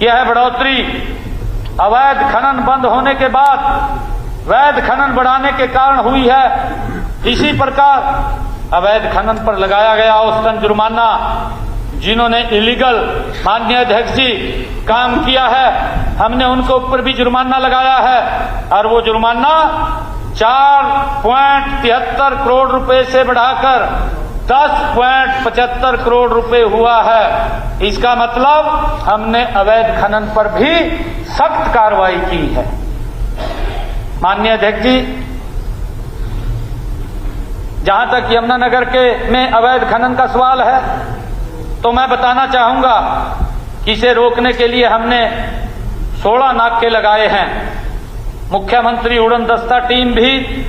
यह बढ़ोतरी अवैध खनन बंद होने के बाद वैध खनन बढ़ाने के कारण हुई है। इसी प्रकार अवैध खनन पर लगाया गया औसतन जुर्माना, जिन्होंने इलीगल माननीय अध्यक्ष जी काम किया है, हमने उनके ऊपर भी जुर्माना लगाया है और वो जुर्माना 4.73 करोड़ रुपए से बढ़ाकर 10.75 करोड़ रुपए हुआ है। इसका मतलब हमने अवैध खनन पर भी सख्त कार्रवाई की है। माननीय अध्यक्ष जी, जहां तक यमुनानगर में अवैध खनन का सवाल है तो मैं बताना चाहूंगा कि इसे रोकने के लिए हमने 16 नाके लगाए हैं। मुख्यमंत्री उड़न दस्ता टीम भी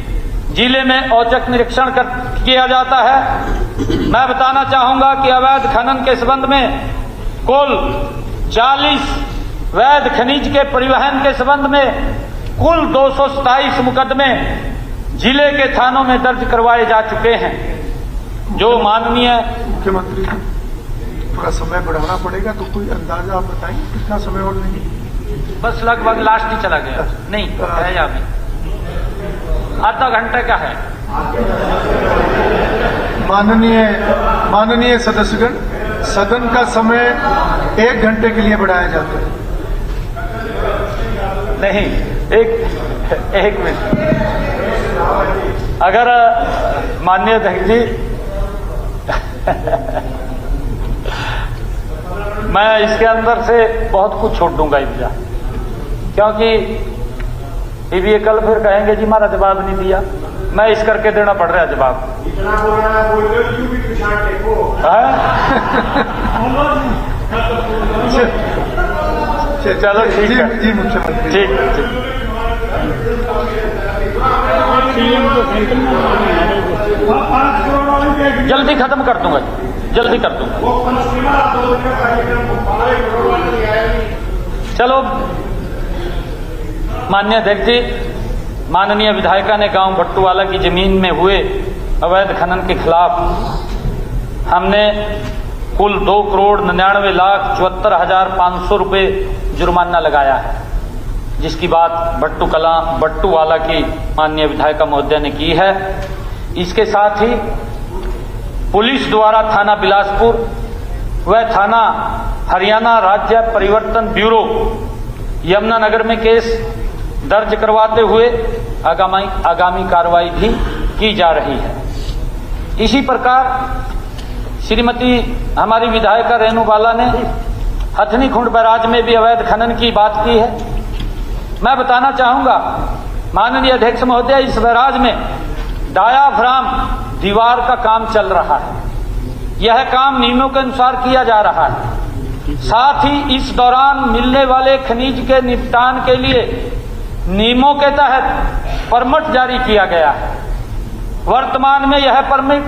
जिले में औचक निरीक्षण किया जाता है। मैं बताना चाहूंगा कि अवैध खनन के संबंध में कुल 40 वैध खनिज के परिवहन के संबंध में कुल 227 मुकदमे जिले के थानों में दर्ज करवाए जा चुके हैं। जो माननीय मुख्यमंत्री, थोड़ा समय बढ़ाना पड़ेगा, तो कोई अंदाजा आप बताएंगे कितना समय और नहीं? बस लगभग लास्ट ही चला गया, नहीं है या अभी आधा घंटे का है। माननीय सदस्यगण, सदन का समय 1 घंटे के लिए बढ़ाया जाता है। नहीं, एक मिनट, अगर माननीय अध्यक्ष जी मैं इसके अंदर से बहुत कुछ छोड़ दूंगा इब्जा, क्योंकि ये कल फिर कहेंगे जी हमारा जवाब नहीं दिया। मैं इस करके देना पड़ रहा है जवाब। इतना बोल रहा है, बोल दो, यू भी पिछाड़ टेको। चलो ठीक है जी मुख्यमंत्री, ठीक। जल्दी खत्म कर दूंगा, जल्दी कर दूंगा। चलो माननीय अध्यक्ष जी, माननीय विधायिका ने गांव भट्टूवाला की जमीन में हुए अवैध खनन के खिलाफ हमने कुल 2,99,74,500 रुपए जुर्माना लगाया है, जिसकी बात भट्टूवाला की माननीय विधायिका महोदया ने की है। इसके साथ ही पुलिस द्वारा थाना बिलासपुर व थाना हरियाणा राज्य परिवर्तन ब्यूरो यमुनानगर में केस दर्ज करवाते हुए आगामी कार्रवाई भी की जा रही है। इसी प्रकार श्रीमती हमारी विधायिका रेणु बाला ने हथनीकुंड बैराज में भी अवैध खनन की बात की है। मैं बताना चाहूंगा माननीय अध्यक्ष महोदय, इस बैराज में डायाफ्राम दीवार का काम चल रहा है। यह काम नियमों के अनुसार किया जा रहा है। साथ ही इस दौरान मिलने वाले खनिज के निपटान के लिए नियमों के तहत परमिट जारी किया गया है। वर्तमान में यह परमिट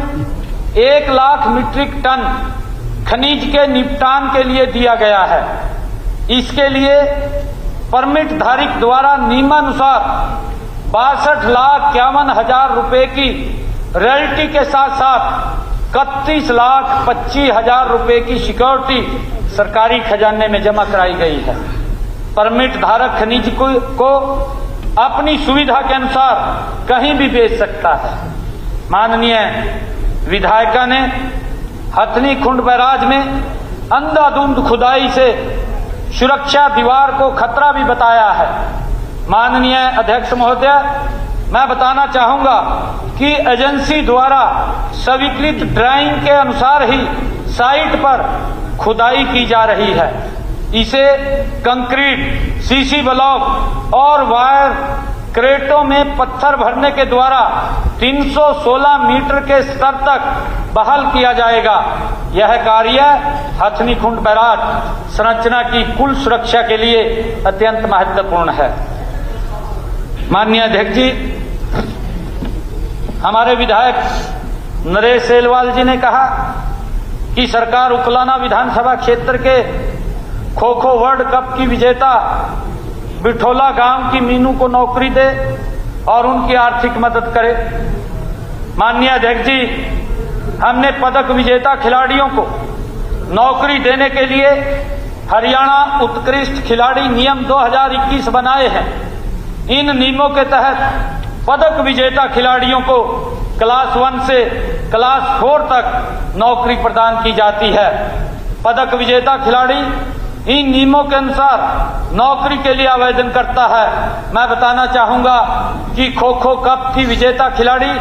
1 लाख मीट्रिक टन खनिज के निपटान के लिए दिया गया है। इसके लिए परमिट धारक द्वारा नियमानुसार 62,51,000 रुपए की रॉयल्टी के साथ साथ 31,25,000 रुपए की सिक्योरिटी सरकारी खजाने में जमा कराई गई है। परमिट धारक खनिज को अपनी सुविधा के अनुसार कहीं भी बेच सकता है। माननीय विधायिका ने हथनीकुंड बैराज में अंधाधुंध खुदाई से सुरक्षा दीवार को खतरा भी बताया है। माननीय अध्यक्ष महोदय, मैं बताना चाहूंगा कि एजेंसी द्वारा स्वीकृत ड्राइंग के अनुसार ही साइट पर खुदाई की जा रही है। इसे कंक्रीट, सीसी ब्लॉक और वायर क्रेटों में पत्थर भरने के द्वारा 316 मीटर के स्तर तक बहाल किया जाएगा। यह कार्य हथनीकुंड बैराज संरचना की कुल सुरक्षा के लिए अत्यंत महत्वपूर्ण है। माननीय अध्यक्ष जी, हमारे विधायक नरेश सेलवाल जी ने कहा कि सरकार उकलाना विधानसभा क्षेत्र के खो खो वर्ल्ड कप की विजेता बिठोला गांव की मीनू को नौकरी दे और उनकी आर्थिक मदद करे। माननीय अध्यक्ष जी, हमने पदक विजेता खिलाड़ियों को नौकरी देने के लिए हरियाणा उत्कृष्ट खिलाड़ी नियम 2021 बनाए हैं। इन नियमों के तहत पदक विजेता खिलाड़ियों को क्लास 1 से क्लास 4 तक नौकरी प्रदान की जाती है। पदक विजेता खिलाड़ी इन नियमों के अनुसार नौकरी के लिए आवेदन करता है। मैं बताना चाहूंगा कि खो खो कप की विजेता खिलाड़ी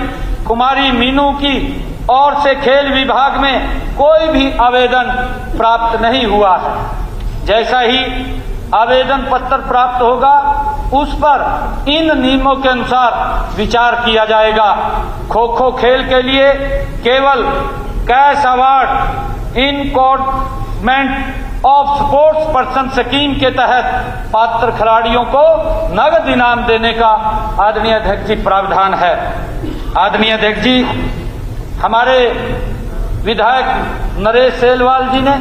कुमारी मीनू की ओर से खेल विभाग में कोई भी आवेदन प्राप्त नहीं हुआ है। जैसा ही आवेदन पत्र प्राप्त होगा उस पर इन नियमों के अनुसार विचार किया जाएगा। खो खो खेल के लिए केवल cash award in government of sports person scheme के तहत पात्र खिलाड़ियों को नगद इनाम देने का आदरणीय अध्यक्ष जी प्रावधान है। आदरणीय अध्यक्ष जी, हमारे विधायक नरेश सेलवाल जी ने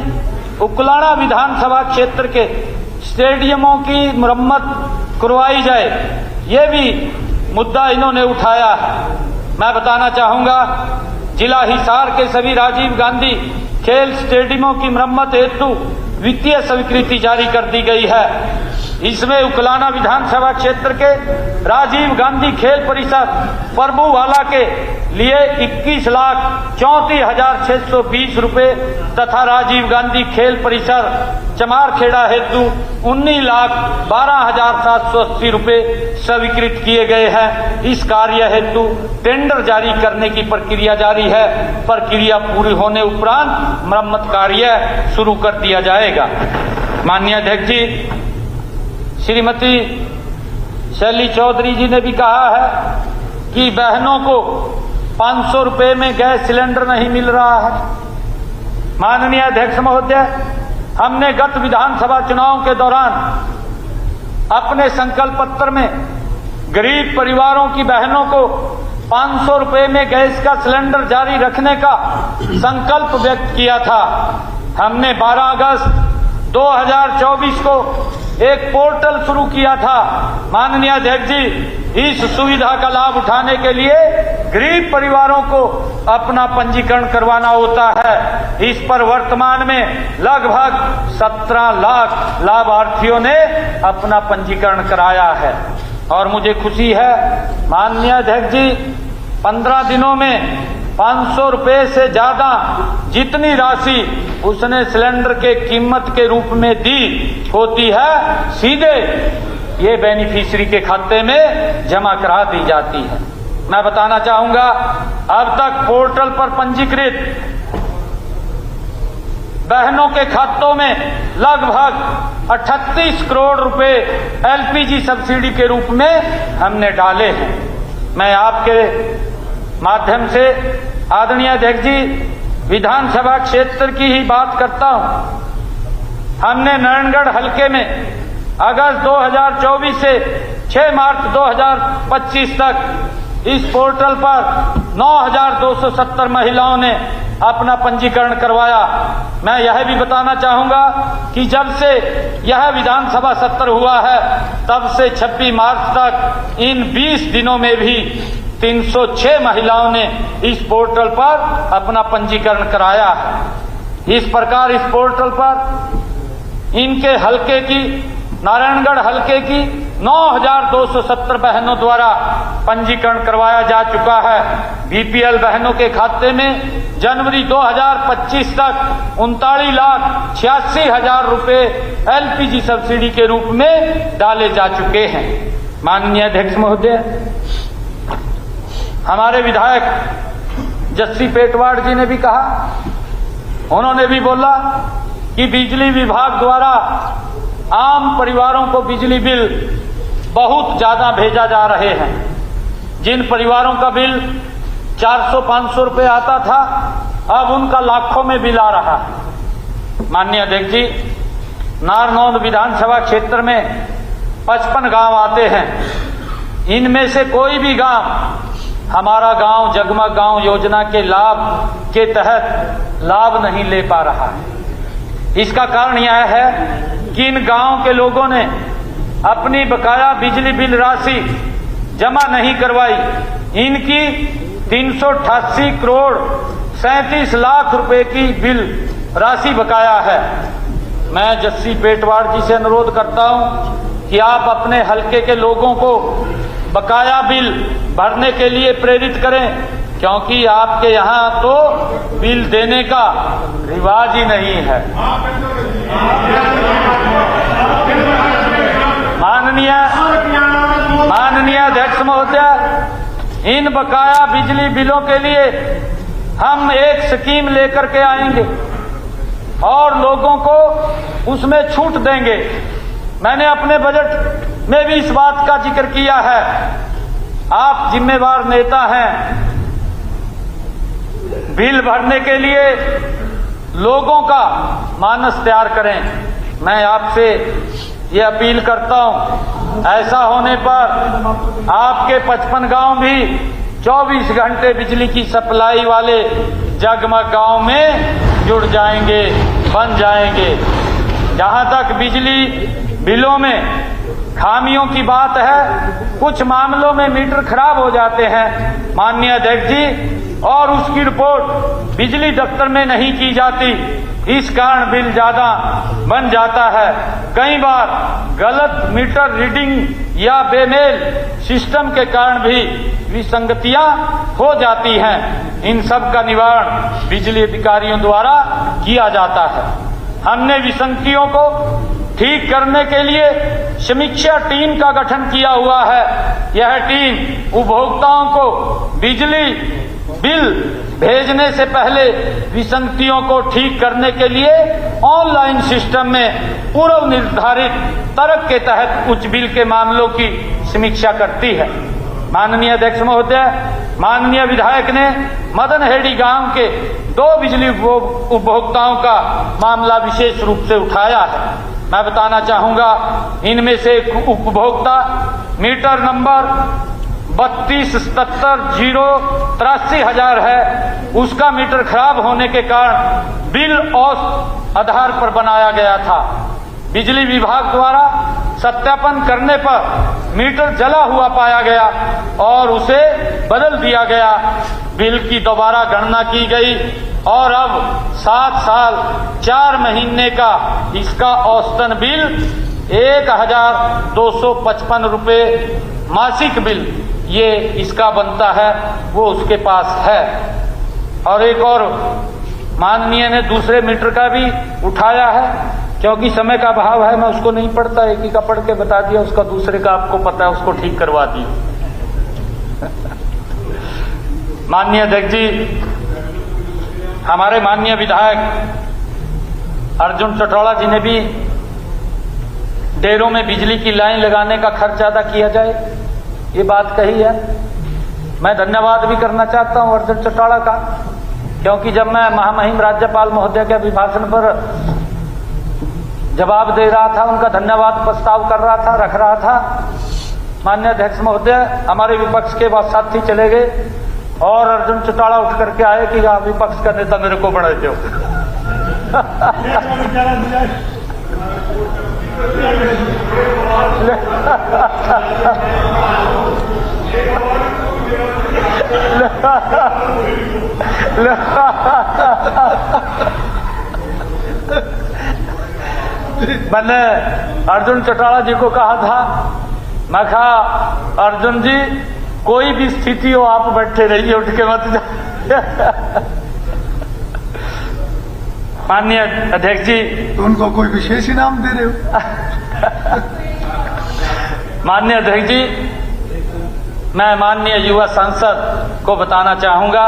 उकलाना विधानसभा क्षेत्र के स्टेडियमों की मरम्मत करवाई जाए, ये भी मुद्दा इन्होंने उठाया है। मैं बताना चाहूंगा, जिला हिसार के सभी राजीव गांधी खेल स्टेडियमों की मरम्मत हेतु वित्तीय स्वीकृति जारी कर दी गई है। इसमें उकलाना विधानसभा क्षेत्र के राजीव गांधी खेल परिसर फरबूवाला के लिए 21,34,620 रुपए तथा राजीव गांधी खेल परिसर चमारखेड़ा हेतु 19,12,780 रुपए स्वीकृत किए गए हैं। इस कार्य हेतु टेंडर जारी करने की प्रक्रिया जारी है। प्रक्रिया पूरी होने उपरांत मरम्मत कार्य शुरू कर दिया जाएगा। माननीय अध्यक्ष जी, श्रीमती शैली चौधरी जी ने भी कहा है कि बहनों को 500 रुपए में गैस सिलेंडर नहीं मिल रहा है। माननीय अध्यक्ष महोदय, हमने गत विधानसभा चुनाव के दौरान अपने संकल्प पत्र में गरीब परिवारों की बहनों को 500 रुपए में गैस का सिलेंडर जारी रखने का संकल्प व्यक्त किया था। हमने 12 अगस्त 2024 को एक पोर्टल शुरू किया था। माननीय अध्यक्ष जी, इस सुविधा का लाभ उठाने के लिए गरीब परिवारों को अपना पंजीकरण करवाना होता है। इस पर वर्तमान में लगभग 17 लाख लाभार्थियों ने अपना पंजीकरण कराया है और मुझे खुशी है माननीय अध्यक्ष जी, 15 दिनों में 500 रुपए से ज्यादा जितनी राशि उसने सिलेंडर के कीमत के रूप में दी होती है, सीधे ये बेनिफिशियरी के खाते में जमा करा दी जाती है। मैं बताना चाहूंगा, अब तक पोर्टल पर पंजीकृत बहनों के खातों में लगभग 38 करोड़ रुपए एलपीजी सब्सिडी के रूप में हमने डाले हैं। मैं आपके माध्यम से आदरणीय अध्यक्ष जी, विधानसभा क्षेत्र की ही बात करता हूं। हमने नारायणगढ़ हलके में अगस्त 2024 से 6 मार्च 2025 तक इस पोर्टल पर 9,270 महिलाओं ने अपना पंजीकरण करवाया। मैं यह भी बताना चाहूंगा कि जब से यह विधानसभा सत्र हुआ है तब से 26 मार्च तक इन 20 दिनों में भी 306 महिलाओं ने इस पोर्टल पर अपना पंजीकरण कराया है। इस प्रकार इस पोर्टल पर इनके हलके की, नारायणगढ़ हलके की 9,270 बहनों द्वारा पंजीकरण करवाया जा चुका है। बीपीएल बहनों के खाते में जनवरी 2025 तक 39,86,000 रुपए एलपीजी सब्सिडी के रूप में डाले जा चुके हैं। माननीय अध्यक्ष महोदय, हमारे विधायक जस्सी पेटवाड़ जी ने भी कहा, उन्होंने भी बोला कि बिजली विभाग द्वारा आम परिवारों को बिजली बिल बहुत ज्यादा भेजा जा रहे हैं। जिन परिवारों का बिल 400-500 रुपए आता था, अब उनका लाखों में बिल आ रहा है। माननीय अध्यक्ष जी, नारनौंद विधानसभा क्षेत्र में 55 गांव आते हैं। इनमें से कोई भी गांव हमारा गांव जगमग गांव योजना के लाभ के तहत लाभ नहीं ले पा रहा है। इसका कारण यह है कि इन गांव के लोगों ने अपनी बकाया बिजली बिल राशि जमा नहीं करवाई। इनकी 388 करोड़ 37 लाख रुपए की बिल राशि बकाया है। मैं जस्सी पेटवाड़ जी से अनुरोध करता हूं कि आप अपने हलके के लोगों को बकाया बिल भरने के लिए प्रेरित करें, क्योंकि आपके यहाँ तो बिल देने का रिवाज ही नहीं है। माननीय अध्यक्ष महोदय, इन बकाया बिजली बिलों के लिए हम एक स्कीम लेकर के आएंगे और लोगों को उसमें छूट देंगे। मैंने अपने बजट में भी इस बात का जिक्र किया है। आप जिम्मेवार नेता हैं, बिल भरने के लिए लोगों का मानस तैयार करें। मैं आपसे ये अपील करता हूं, ऐसा होने पर आपके 55 गांव भी 24 घंटे बिजली की सप्लाई वाले जगमग गांव में जुड़ जाएंगे, बन जाएंगे। जहां तक बिजली बिलों में खामियों की बात है, कुछ मामलों में मीटर खराब हो जाते हैं माननीय अध्यक्ष जी, और उसकी रिपोर्ट बिजली दफ्तर में नहीं की जाती। इस कारण बिल ज्यादा बन जाता है। कई बार गलत मीटर रीडिंग या बेमेल सिस्टम के कारण भी विसंगतियां हो जाती हैं। इन सब का निवारण बिजली अधिकारियों द्वारा किया जाता है। हमने विसंगतियों को ठीक करने के लिए समीक्षा टीम का गठन किया हुआ है। यह टीम उपभोक्ताओं को बिजली बिल भेजने से पहले विसंगतियों को ठीक करने के लिए ऑनलाइन सिस्टम में पूर्व निर्धारित तर्क के तहत उच्च बिल के मामलों की समीक्षा करती है। माननीय अध्यक्ष महोदय, माननीय विधायक ने मदनहेड़ी गांव के 2 बिजली उपभोक्ताओं का मामला विशेष रूप से उठाया है। मैं बताना चाहूंगा, इनमें से एक उपभोक्ता मीटर नंबर 3277-083,000 है। उसका मीटर खराब होने के कारण बिल औसत आधार पर बनाया गया था। बिजली विभाग द्वारा सत्यापन करने पर मीटर जला हुआ पाया गया और उसे बदल दिया गया। बिल की दोबारा गणना की गई और अब 7 साल 4 महीने का इसका औसतन बिल 1,255 रुपये मासिक बिल ये इसका बनता है, वो उसके पास है। और एक और माननीय ने दूसरे मीटर का भी उठाया है, क्योंकि समय का अभाव है, मैं उसको नहीं पढ़ता, एक ही का पढ़ के बता दिया। उसका दूसरे का आपको पता है, उसको ठीक करवा दिया। माननीय अध्यक्ष जी, हमारे माननीय विधायक अर्जुन चटौड़ा जी ने भी डेरों में बिजली की लाइन लगाने का खर्च ज्यादा किया जाए, ये बात कही है। मैं धन्यवाद भी करना चाहता हूं अर्जुन चटौड़ा का, क्योंकि जब मैं महामहिम राज्यपाल महोदय के अभिभाषण पर जवाब दे रहा था, उनका धन्यवाद प्रस्ताव कर रहा था, रख रहा था, माननीय अध्यक्ष महोदय, हमारे विपक्ष के बाद साथी चले गए और अर्जुन चटौड़ा उठ करके आए कि आप विपक्ष का नेता मेरे को बना दो। मैंने अर्जुन चटौड़ा जी को कहा था, मैं कहा अर्जुन जी कोई भी स्थिति हो आप बैठे रहिए, उठ के मत जाइए। माननीय अध्यक्ष जी, तो उनको कोई विशेष इनाम दे रहे हो? माननीय अध्यक्ष जी, मैं माननीय युवा सांसद को बताना चाहूंगा,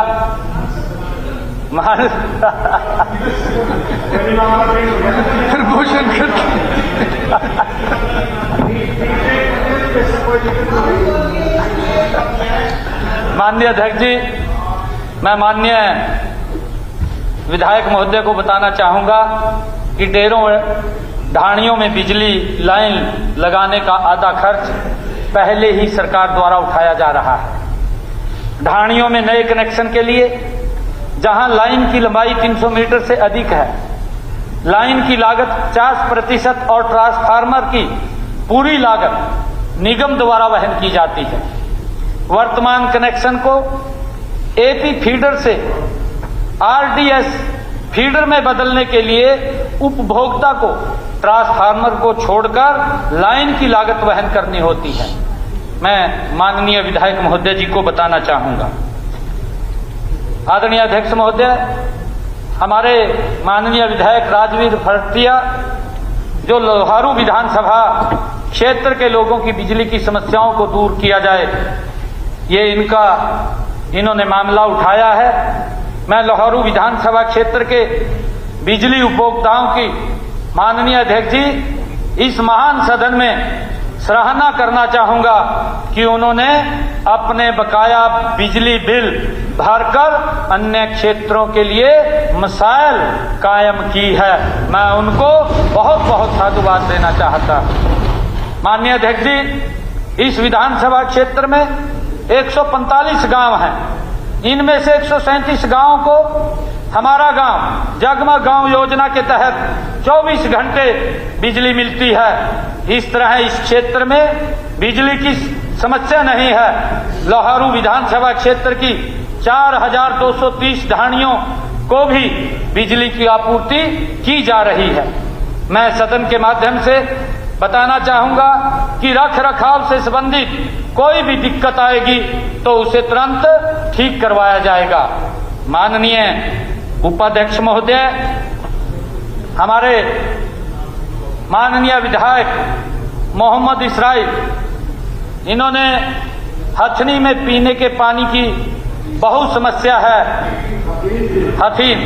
प्रमोशन करते माननीय अध्यक्ष जी, मैं माननीय विधायक महोदय को बताना चाहूंगा कि डेरों ढाणियों में बिजली लाइन लगाने का आधा खर्च पहले ही सरकार द्वारा उठाया जा रहा है। ढाणियों में नए कनेक्शन के लिए जहां लाइन की लंबाई 300 मीटर से अधिक है, लाइन की लागत 50% और ट्रांसफार्मर की पूरी लागत निगम द्वारा वहन की जाती है। वर्तमान कनेक्शन को एपी फीडर से आरडीएस फीडर में बदलने के लिए उपभोक्ता को ट्रांसफार्मर को छोड़कर लाइन की लागत वहन करनी होती है। मैं माननीय विधायक महोदय जी को बताना चाहूंगा। आदरणीय अध्यक्ष महोदय, हमारे माननीय विधायक राजवीर भरतिया जो लोहारू विधानसभा क्षेत्र के लोगों की बिजली की समस्याओं को दूर किया जाए, ये इन्होंने मामला उठाया है। मैं लोहारू विधानसभा क्षेत्र के बिजली उपभोक्ताओं की माननीय अध्यक्ष जी इस महान सदन में सराहना करना चाहूंगा कि उन्होंने अपने बकाया बिजली बिल भरकर अन्य क्षेत्रों के लिए मसाइल कायम की है। मैं उनको बहुत बहुत साधुवाद देना चाहता हूं। माननीय अध्यक्ष जी, इस विधानसभा क्षेत्र में 145 गांव हैं। इनमें से 137 गांवों को हमारा गांव जगमग गांव योजना के तहत 24 घंटे बिजली मिलती है। इस तरह इस क्षेत्र में बिजली की समस्या नहीं है। लोहारू विधानसभा क्षेत्र की 4230 ढाणियों को भी बिजली की आपूर्ति की जा रही है। मैं सदन के माध्यम से बताना चाहूंगा कि रख रखाव से संबंधित कोई भी दिक्कत आएगी तो उसे तुरंत ठीक करवाया जाएगा। माननीय उपाध्यक्ष महोदय, हमारे माननीय विधायक मोहम्मद इसराइल, इन्होंने हथनी में पीने के पानी की बहुत समस्या है। हथीन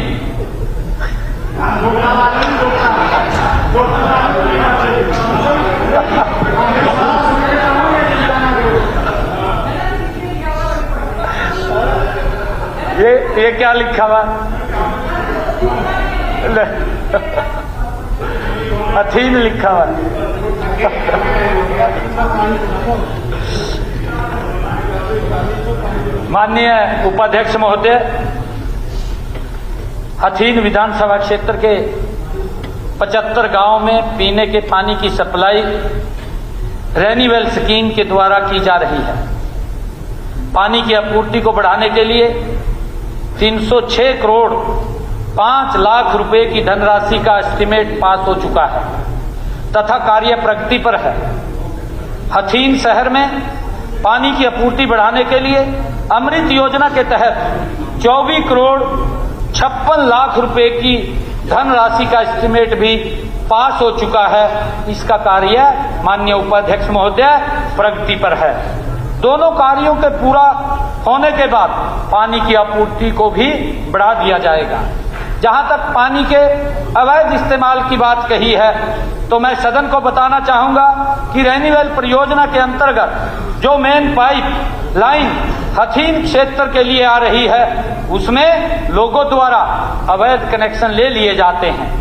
ये क्या लिखा हुआ? हथीन लिखा हुआ। माननीय उपाध्यक्ष महोदय, हथीन विधानसभा क्षेत्र के 75 गांवों में पीने के पानी की सप्लाई रेनीवेल स्कीम के द्वारा की जा रही है। पानी की आपूर्ति को बढ़ाने के लिए 306 करोड़ 5 लाख रुपए की धनराशि का एस्टीमेट पास हो चुका है तथा कार्य प्रगति पर है। हथीन शहर में पानी की आपूर्ति बढ़ाने के लिए अमृत योजना के तहत 24 करोड़ 56 लाख रुपए की धनराशि का एस्टीमेट भी पास हो चुका है। इसका कार्य माननीय उपाध्यक्ष महोदय प्रगति पर है। दोनों कार्यों के पूरा होने के बाद पानी की आपूर्ति को भी बढ़ा दिया जाएगा। जहां तक पानी के अवैध इस्तेमाल की बात कही है तो मैं सदन को बताना चाहूंगा कि रेनीवेल परियोजना के अंतर्गत जो मेन पाइप लाइन हथीन क्षेत्र के लिए आ रही है उसमें लोगों द्वारा अवैध कनेक्शन ले लिए जाते हैं।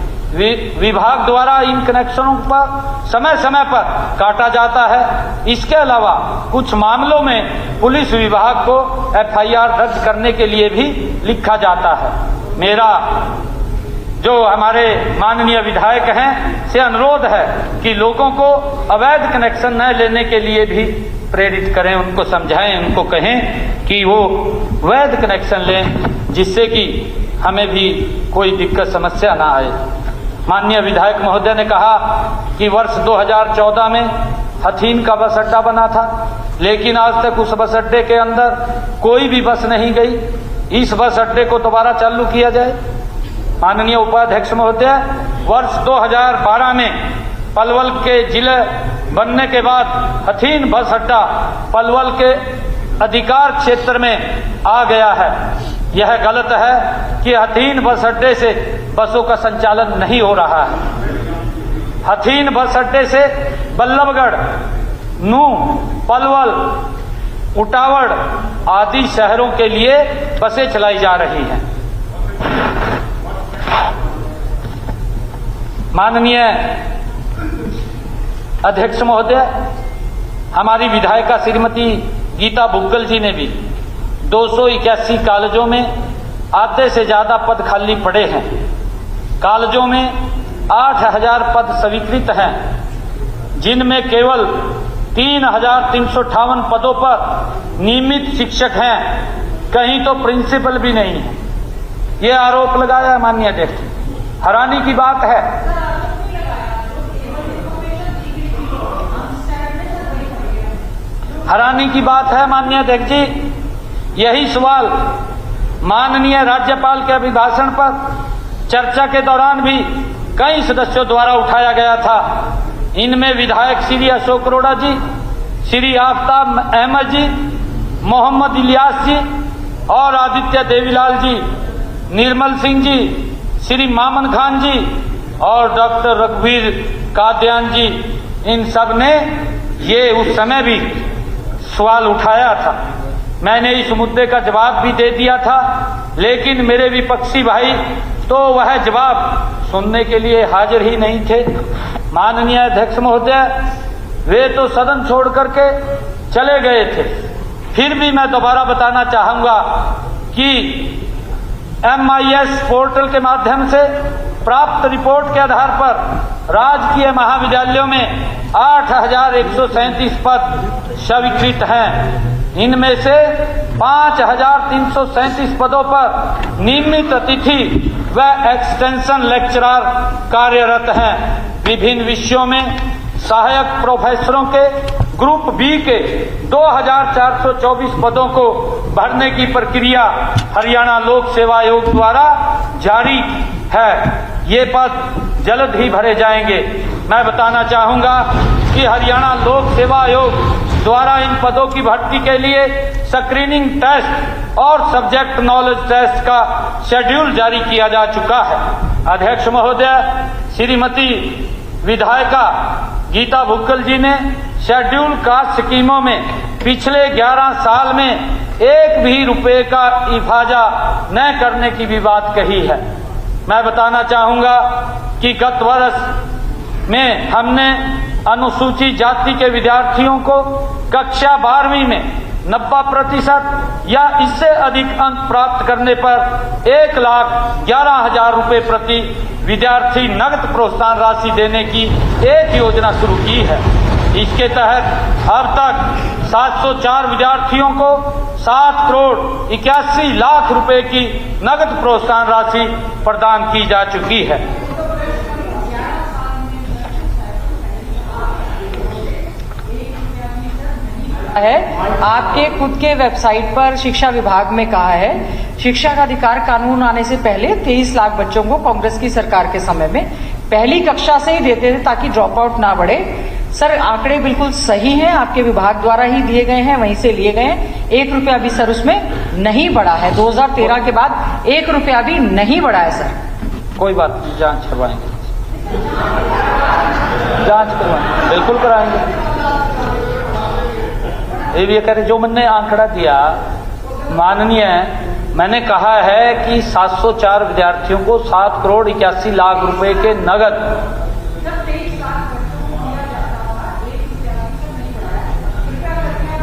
विभाग द्वारा इन कनेक्शनों पर समय समय पर काटा जाता है। इसके अलावा कुछ मामलों में पुलिस विभाग को एफआईआर दर्ज करने के लिए भी लिखा जाता है। मेरा जो हमारे माननीय विधायक हैं से अनुरोध है कि लोगों को अवैध कनेक्शन न लेने के लिए भी प्रेरित करें, उनको समझाएं, उनको कहें कि वो वैध कनेक्शन लें जिससे कि हमें भी कोई दिक्कत समस्या ना आए। माननीय विधायक महोदय ने कहा कि वर्ष 2014 में हथीन का बस अड्डा बना था, लेकिन आज तक उस बस अड्डे के अंदर कोई भी बस नहीं गई। इस बस अड्डे को दोबारा चालू किया जाए। माननीय उपाध्यक्ष महोदय, वर्ष 2012 में पलवल के जिले बनने के बाद हथीन बस अड्डा पलवल के अधिकार क्षेत्र में आ गया है। यह गलत है कि हथीन बस अड्डे से बसों का संचालन नहीं हो रहा है। हथीन बस अड्डे से बल्लभगढ़, नूह, पलवल, उटावड़ आदि शहरों के लिए बसें चलाई जा रही हैं। माननीय अध्यक्ष महोदय, हमारी विधायिका श्रीमती गीता बुग्गल जी ने भी 281 कॉलेजों में आधे से ज़्यादा पद खाली पड़े हैं। कॉलेजों में 8000 पद स्वीकृत हैं, जिनमें केवल 3358 पदों पर नियमित शिक्षक हैं, कहीं तो प्रिंसिपल भी नहीं है। ये आरोप लगाया माननीय अध्यक्ष। हैरानी की बात है, हैरानी की बात है माननीय अध्यक्ष जी, यही सवाल माननीय राज्यपाल के अभिभाषण पर चर्चा के दौरान भी कई सदस्यों द्वारा उठाया गया था। इनमें विधायक श्री अशोक अरोड़ा जी, श्री आफ्ताब अहमद जी, मोहम्मद इलियास जी और आदित्य देवीलाल जी, निर्मल सिंह जी, श्री मामन खान जी और डॉक्टर रघुवीर कादियान जी, इन सब ने ये उस समय भी सवाल उठाया था। मैंने इस मुद्दे का जवाब भी दे दिया था, लेकिन मेरे विपक्षी भाई तो वह जवाब सुनने के लिए हाजिर ही नहीं थे। माननीय अध्यक्ष महोदय, वे तो सदन छोड़ करके चले गए थे। फिर भी मैं दोबारा बताना चाहूंगा कि MIS पोर्टल के माध्यम से प्राप्त रिपोर्ट के आधार पर राजकीय महाविद्यालयों में 8137 पद स्वीकृत हैं। इनमें से 5337 पदों पर नियमित अतिथि व एक्सटेंशन लेक्चरर कार्यरत हैं। विभिन्न विषयों में सहायक प्रोफेसरों के ग्रुप बी के 2424 पदों को भरने की प्रक्रिया हरियाणा लोक सेवा आयोग द्वारा जारी है। ये पद जल्द ही भरे जाएंगे। मैं बताना चाहूंगा कि हरियाणा लोक सेवा आयोग द्वारा इन पदों की भर्ती के लिए स्क्रीनिंग टेस्ट और सब्जेक्ट नॉलेज टेस्ट का शेड्यूल जारी किया जा चुका है। अध्यक्ष महोदय, श्रीमती विधायिका गीता भुक्कल जी ने शेड्यूल कास्ट स्कीमों में पिछले 11 साल में एक भी रुपए का इफाजा न करने की भी बात कही है। मैं बताना चाहूंगा कि गत वर्ष में हमने अनुसूचित जाति के विद्यार्थियों को कक्षा 12वीं में 90% या इससे अधिक अंक प्राप्त करने पर 1,11,000 रुपए प्रति विद्यार्थी नकद प्रोत्साहन राशि देने की एक योजना शुरू की है। इसके तहत अब तक 704 विद्यार्थियों को 7 करोड़ 81 लाख रुपए की नकद प्रोत्साहन राशि प्रदान की जा चुकी है। आपके खुद के वेबसाइट पर शिक्षा विभाग में कहा है, शिक्षा का अधिकार कानून आने से पहले 23 लाख बच्चों को कांग्रेस की सरकार के समय में पहली कक्षा से ही देते थे ताकि ड्रॉप आउट ना बढ़े। सर, आंकड़े बिल्कुल सही हैं, आपके विभाग द्वारा ही दिए गए हैं, वहीं से लिए गए हैं। 1 रुपया भी सर उसमें नहीं बढ़ा है। 2013 के बाद 1 रुपया भी नहीं बढ़ा है सर। कोई बात नहीं, जांच करवाएंगे, जांच करवाएंगे, बिल्कुल कराएंगे। ये कह रहे जो मैंने आंकड़ा दिया माननीय, मैंने कहा है कि 704 विद्यार्थियों को 7 करोड़ 81 लाख रुपए के नगद।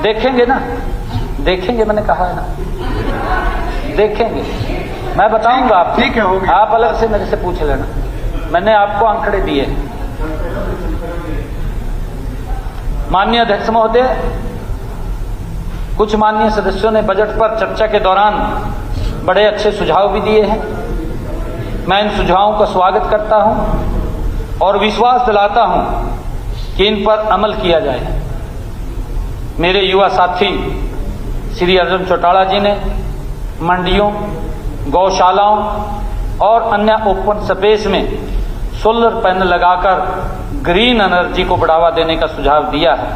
देखेंगे ना, देखेंगे, मैंने कहा है ना, देखेंगे, मैं बताऊंगा आपको। ठीक है, होगा। आप अलग से मेरे से पूछ लेना, मैंने आपको आंकड़े दिए। माननीय अध्यक्ष महोदय, कुछ माननीय सदस्यों ने बजट पर चर्चा के दौरान बड़े अच्छे सुझाव भी दिए हैं। मैं इन सुझावों का स्वागत करता हूं और विश्वास दिलाता हूं कि इन पर अमल किया जाए। मेरे युवा साथी श्री अर्जुन चौटाला जी ने मंडियों, गौशालाओं और अन्य ओपन स्पेस में सोलर पैनल लगाकर ग्रीन एनर्जी को बढ़ावा देने का सुझाव दिया है।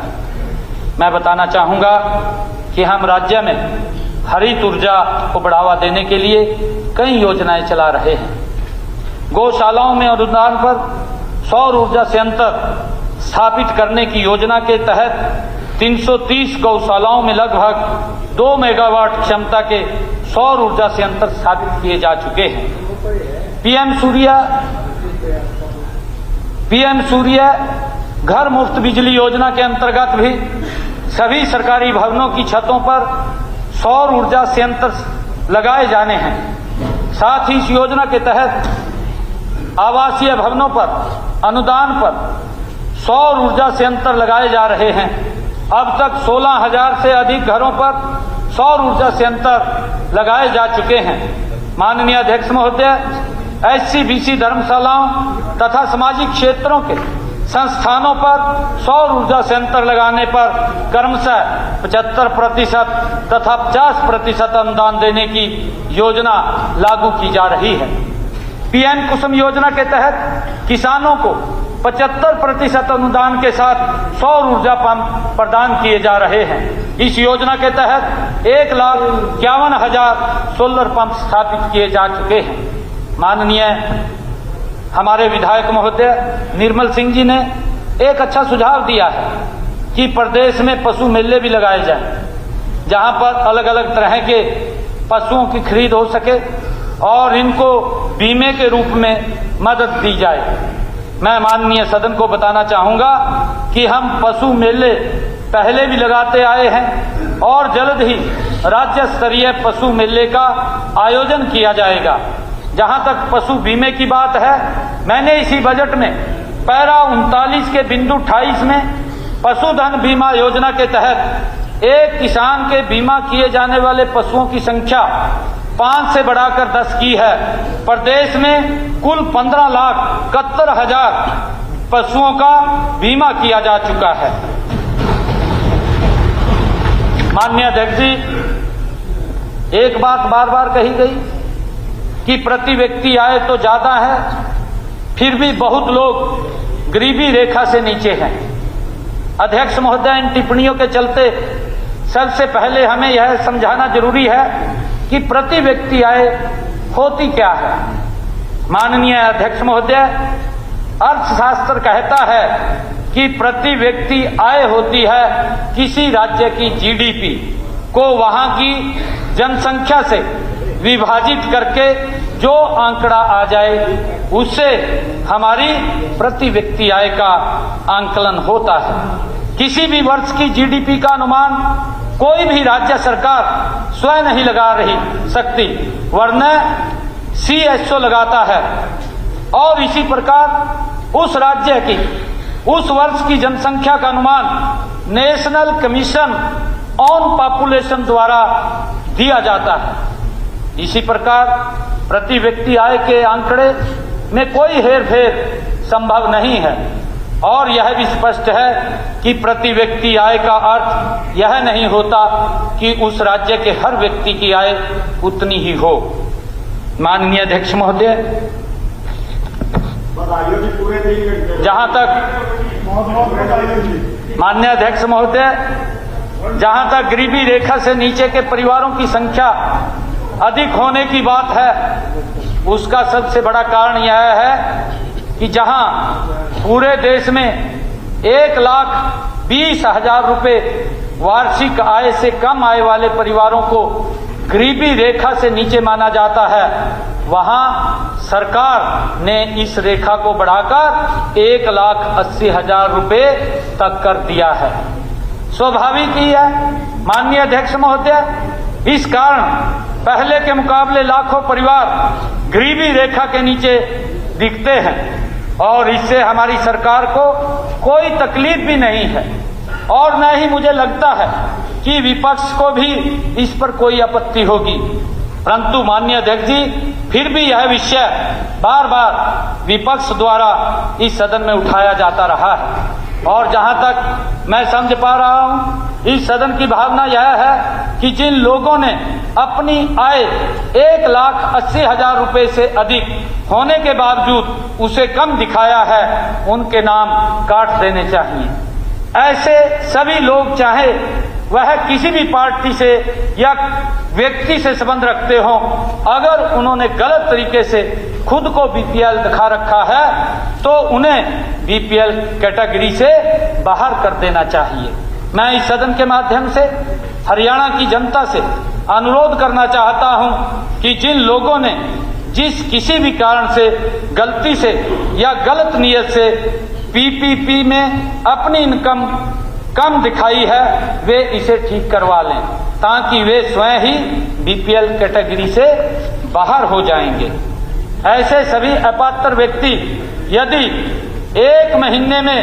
मैं बताना चाहूंगा कि हम राज्य में हरित ऊर्जा को बढ़ावा देने के लिए कई योजनाएं चला रहे हैं। गौशालाओं में अनुदान पर सौर ऊर्जा संयंत्र स्थापित करने की योजना के तहत 330 गौशालाओं में लगभग 2 मेगावाट क्षमता के सौर ऊर्जा संयंत्र स्थापित किए जा चुके हैं। पीएम सूर्य घर मुफ्त बिजली योजना के अंतर्गत भी सभी सरकारी भवनों की छतों पर सौर ऊर्जा संयंत्र लगाए जाने हैं। साथ ही इस योजना के तहत आवासीय भवनों पर अनुदान पर सौर ऊर्जा संयंत्र लगाए जा रहे हैं। अब तक 16,000 से अधिक घरों पर सौर ऊर्जा संयंत्र लगाए जा चुके हैं। माननीय अध्यक्ष महोदय, SC-BC धर्मशालाओं तथा सामाजिक क्षेत्रों के संस्थानों पर सौर ऊर्जा संयंत्र लगाने पर क्रमशः 75% तथा 50% अनुदान देने की योजना लागू की जा रही है। PM कुसुम योजना के तहत किसानों को 75% अनुदान के साथ सौर ऊर्जा पंप प्रदान किए जा रहे हैं। इस योजना के तहत 1,51,000 सोलर पंप स्थापित किए जा चुके हैं। माननीय हमारे विधायक महोदय निर्मल सिंह जी ने एक अच्छा सुझाव दिया है कि प्रदेश में पशु मेले भी लगाए जाएं, जहां पर अलग अलग तरह के पशुओं की खरीद हो सके और इनको बीमे के रूप में मदद दी जाए। मैं माननीय सदन को बताना चाहूंगा कि हम पशु मेले पहले भी लगाते आए हैं और जल्द ही राज्य स्तरीय पशु मेले का आयोजन किया जाएगा। जहां तक पशु बीमे की बात है, मैंने इसी बजट में पैरा 39 के बिंदु 28 में पशुधन बीमा योजना के तहत एक किसान के बीमा किए जाने वाले पशुओं की संख्या 5 से बढ़ाकर 10 की है। प्रदेश में कुल 15,71,000 पशुओं का बीमा किया जा चुका है। माननीय अध्यक्ष जी, एक बात बार बार कही गई कि प्रति व्यक्ति आय तो ज्यादा है, फिर भी बहुत लोग गरीबी रेखा से नीचे हैं। अध्यक्ष महोदय, इन टिप्पणियों के चलते सबसे पहले हमें यह समझाना जरूरी है कि प्रति व्यक्ति आय होती क्या है। माननीय अध्यक्ष महोदय, अर्थशास्त्र कहता है कि प्रति व्यक्ति आय होती है किसी राज्य की GDP को वहां की जनसंख्या से विभाजित करके जो आंकड़ा आ जाए उससे हमारी प्रति व्यक्ति आय का आंकलन होता है। किसी भी वर्ष की GDP का अनुमान कोई भी राज्य सरकार स्वयं नहीं लगा रही सकती, वरना CSO लगाता है और इसी प्रकार उस राज्य की उस वर्ष की जनसंख्या का अनुमान नेशनल कमीशन ऑन पॉपुलेशन द्वारा दिया जाता है। इसी प्रकार प्रति व्यक्ति आय के आंकड़े में कोई हेरफेर संभव नहीं है और यह भी स्पष्ट है कि प्रति व्यक्ति आय का अर्थ यह नहीं होता कि उस राज्य के हर व्यक्ति की आय उतनी ही हो। माननीय अध्यक्ष महोदय, जहां तक माननीय अध्यक्ष महोदय, जहां तक गरीबी रेखा से नीचे के परिवारों की संख्या अधिक होने की बात है, उसका सबसे बड़ा कारण यह है कि जहां पूरे देश में 1,20,000 रुपए वार्षिक आय से कम आय वाले परिवारों को गरीबी रेखा से नीचे माना जाता है, वहां सरकार ने इस रेखा को बढ़ाकर 1,80,000 रुपए तक कर दिया है। स्वाभाविक ही है माननीय अध्यक्ष महोदय, इस कारण पहले के मुकाबले लाखों परिवार गरीबी रेखा के नीचे दिखते हैं और इससे हमारी सरकार को कोई तकलीफ भी नहीं है और न ही मुझे लगता है कि विपक्ष को भी इस पर कोई आपत्ति होगी। परंतु माननीय अध्यक्ष जी, फिर भी यह विषय बार बार विपक्ष द्वारा इस सदन में उठाया जाता रहा है और जहां तक मैं समझ पा रहा हूं, इस सदन की भावना यह है कि जिन लोगों ने अपनी आय 1,80,000 रुपए से अधिक होने के बावजूद उसे कम दिखाया है, उनके नाम काट देने चाहिए। ऐसे सभी लोग, चाहे वह किसी भी पार्टी से या व्यक्ति से संबंध रखते हों, अगर उन्होंने गलत तरीके से खुद को BPL दिखा रखा है तो उन्हें BPL कैटेगरी से बाहर कर देना चाहिए। मैं इस सदन के माध्यम से हरियाणा की जनता से अनुरोध करना चाहता हूं कि जिन लोगों ने किसी भी कारण से गलती से या गलत नियत से PPP में अपनी इनकम कम दिखाई है, वे इसे ठीक करवा लें ताकि वे स्वयं ही बीपीएल कैटेगरी से बाहर हो जाएंगे। ऐसे सभी अपात्र व्यक्ति यदि 1 महीने में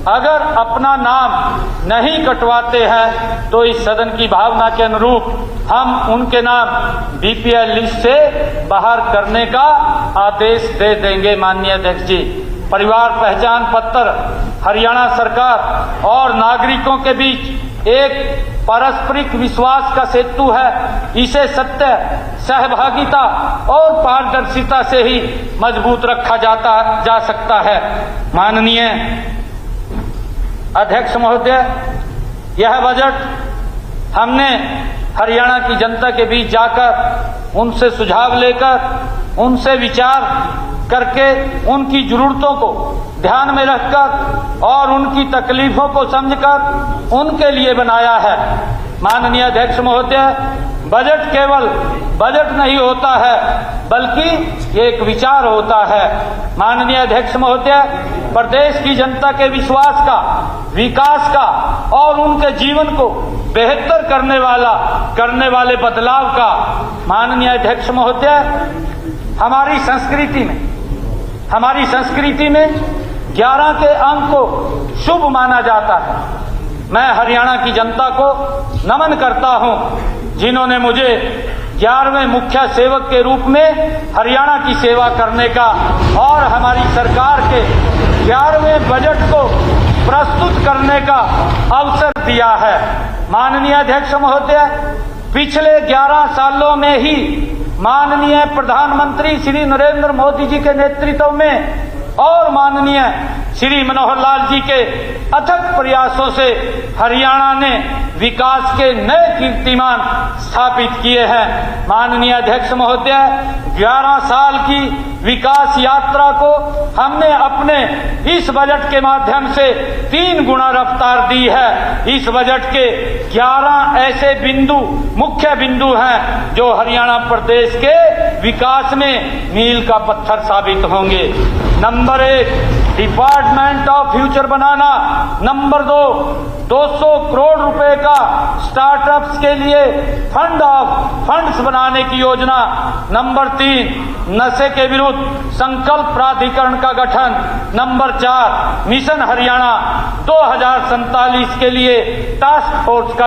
अगर अपना नाम नहीं कटवाते हैं तो इस सदन की भावना के अनुरूप हम उनके नाम बीपीएल लिस्ट से बाहर करने का आदेश दे देंगे। माननीय अध्यक्ष जी, परिवार पहचान पत्र हरियाणा सरकार और नागरिकों के बीच एक पारस्परिक विश्वास का सेतु है। इसे सत्य, सहभागिता और पारदर्शिता से ही मजबूत रखा जा सकता है। माननीय अध्यक्ष महोदय, यह बजट हमने हरियाणा की जनता के बीच जाकर उनसे सुझाव लेकर उनसे विचार करके उनकी जरूरतों को ध्यान में रखकर और उनकी तकलीफों को समझकर उनके लिए बनाया है। माननीय अध्यक्ष महोदय, बजट केवल बजट नहीं होता है बल्कि एक विचार होता है। माननीय अध्यक्ष महोदय, प्रदेश की जनता के विश्वास का, विकास का और उनके जीवन को बेहतर करने वाले बदलाव का। माननीय अध्यक्ष महोदय, हमारी संस्कृति में 11 के अंक को शुभ माना जाता है। मैं हरियाणा की जनता को नमन करता हूं जिन्होंने मुझे 11वें मुख्य सेवक के रूप में हरियाणा की सेवा करने का और हमारी सरकार के 11वें बजट को प्रस्तुत करने का अवसर दिया है। माननीय अध्यक्ष महोदय, पिछले 11 सालों में ही माननीय प्रधानमंत्री श्री नरेंद्र मोदी जी के नेतृत्व में और माननीय श्री मनोहर लाल जी के अथक प्रयासों से हरियाणा ने विकास के नए कीर्तिमान स्थापित किए हैं। माननीय अध्यक्ष महोदय, 11 साल की विकास यात्रा को हमने अपने इस बजट के माध्यम से 3 गुना रफ्तार दी है। इस बजट के 11 ऐसे मुख्य बिंदु हैं जो हरियाणा प्रदेश के विकास में मील का पत्थर साबित होंगे। Number 1, department of future banana. Number 2, 200 crore रुपए का स्टार्टअप्स के लिए फंड्स बनाने की योजना। नंबर 3, नशे के विरुद्ध संकल्प प्राधिकरण का गठन। नंबर 4, मिशन हरियाणा 2047 के लिए टास्क फोर्स का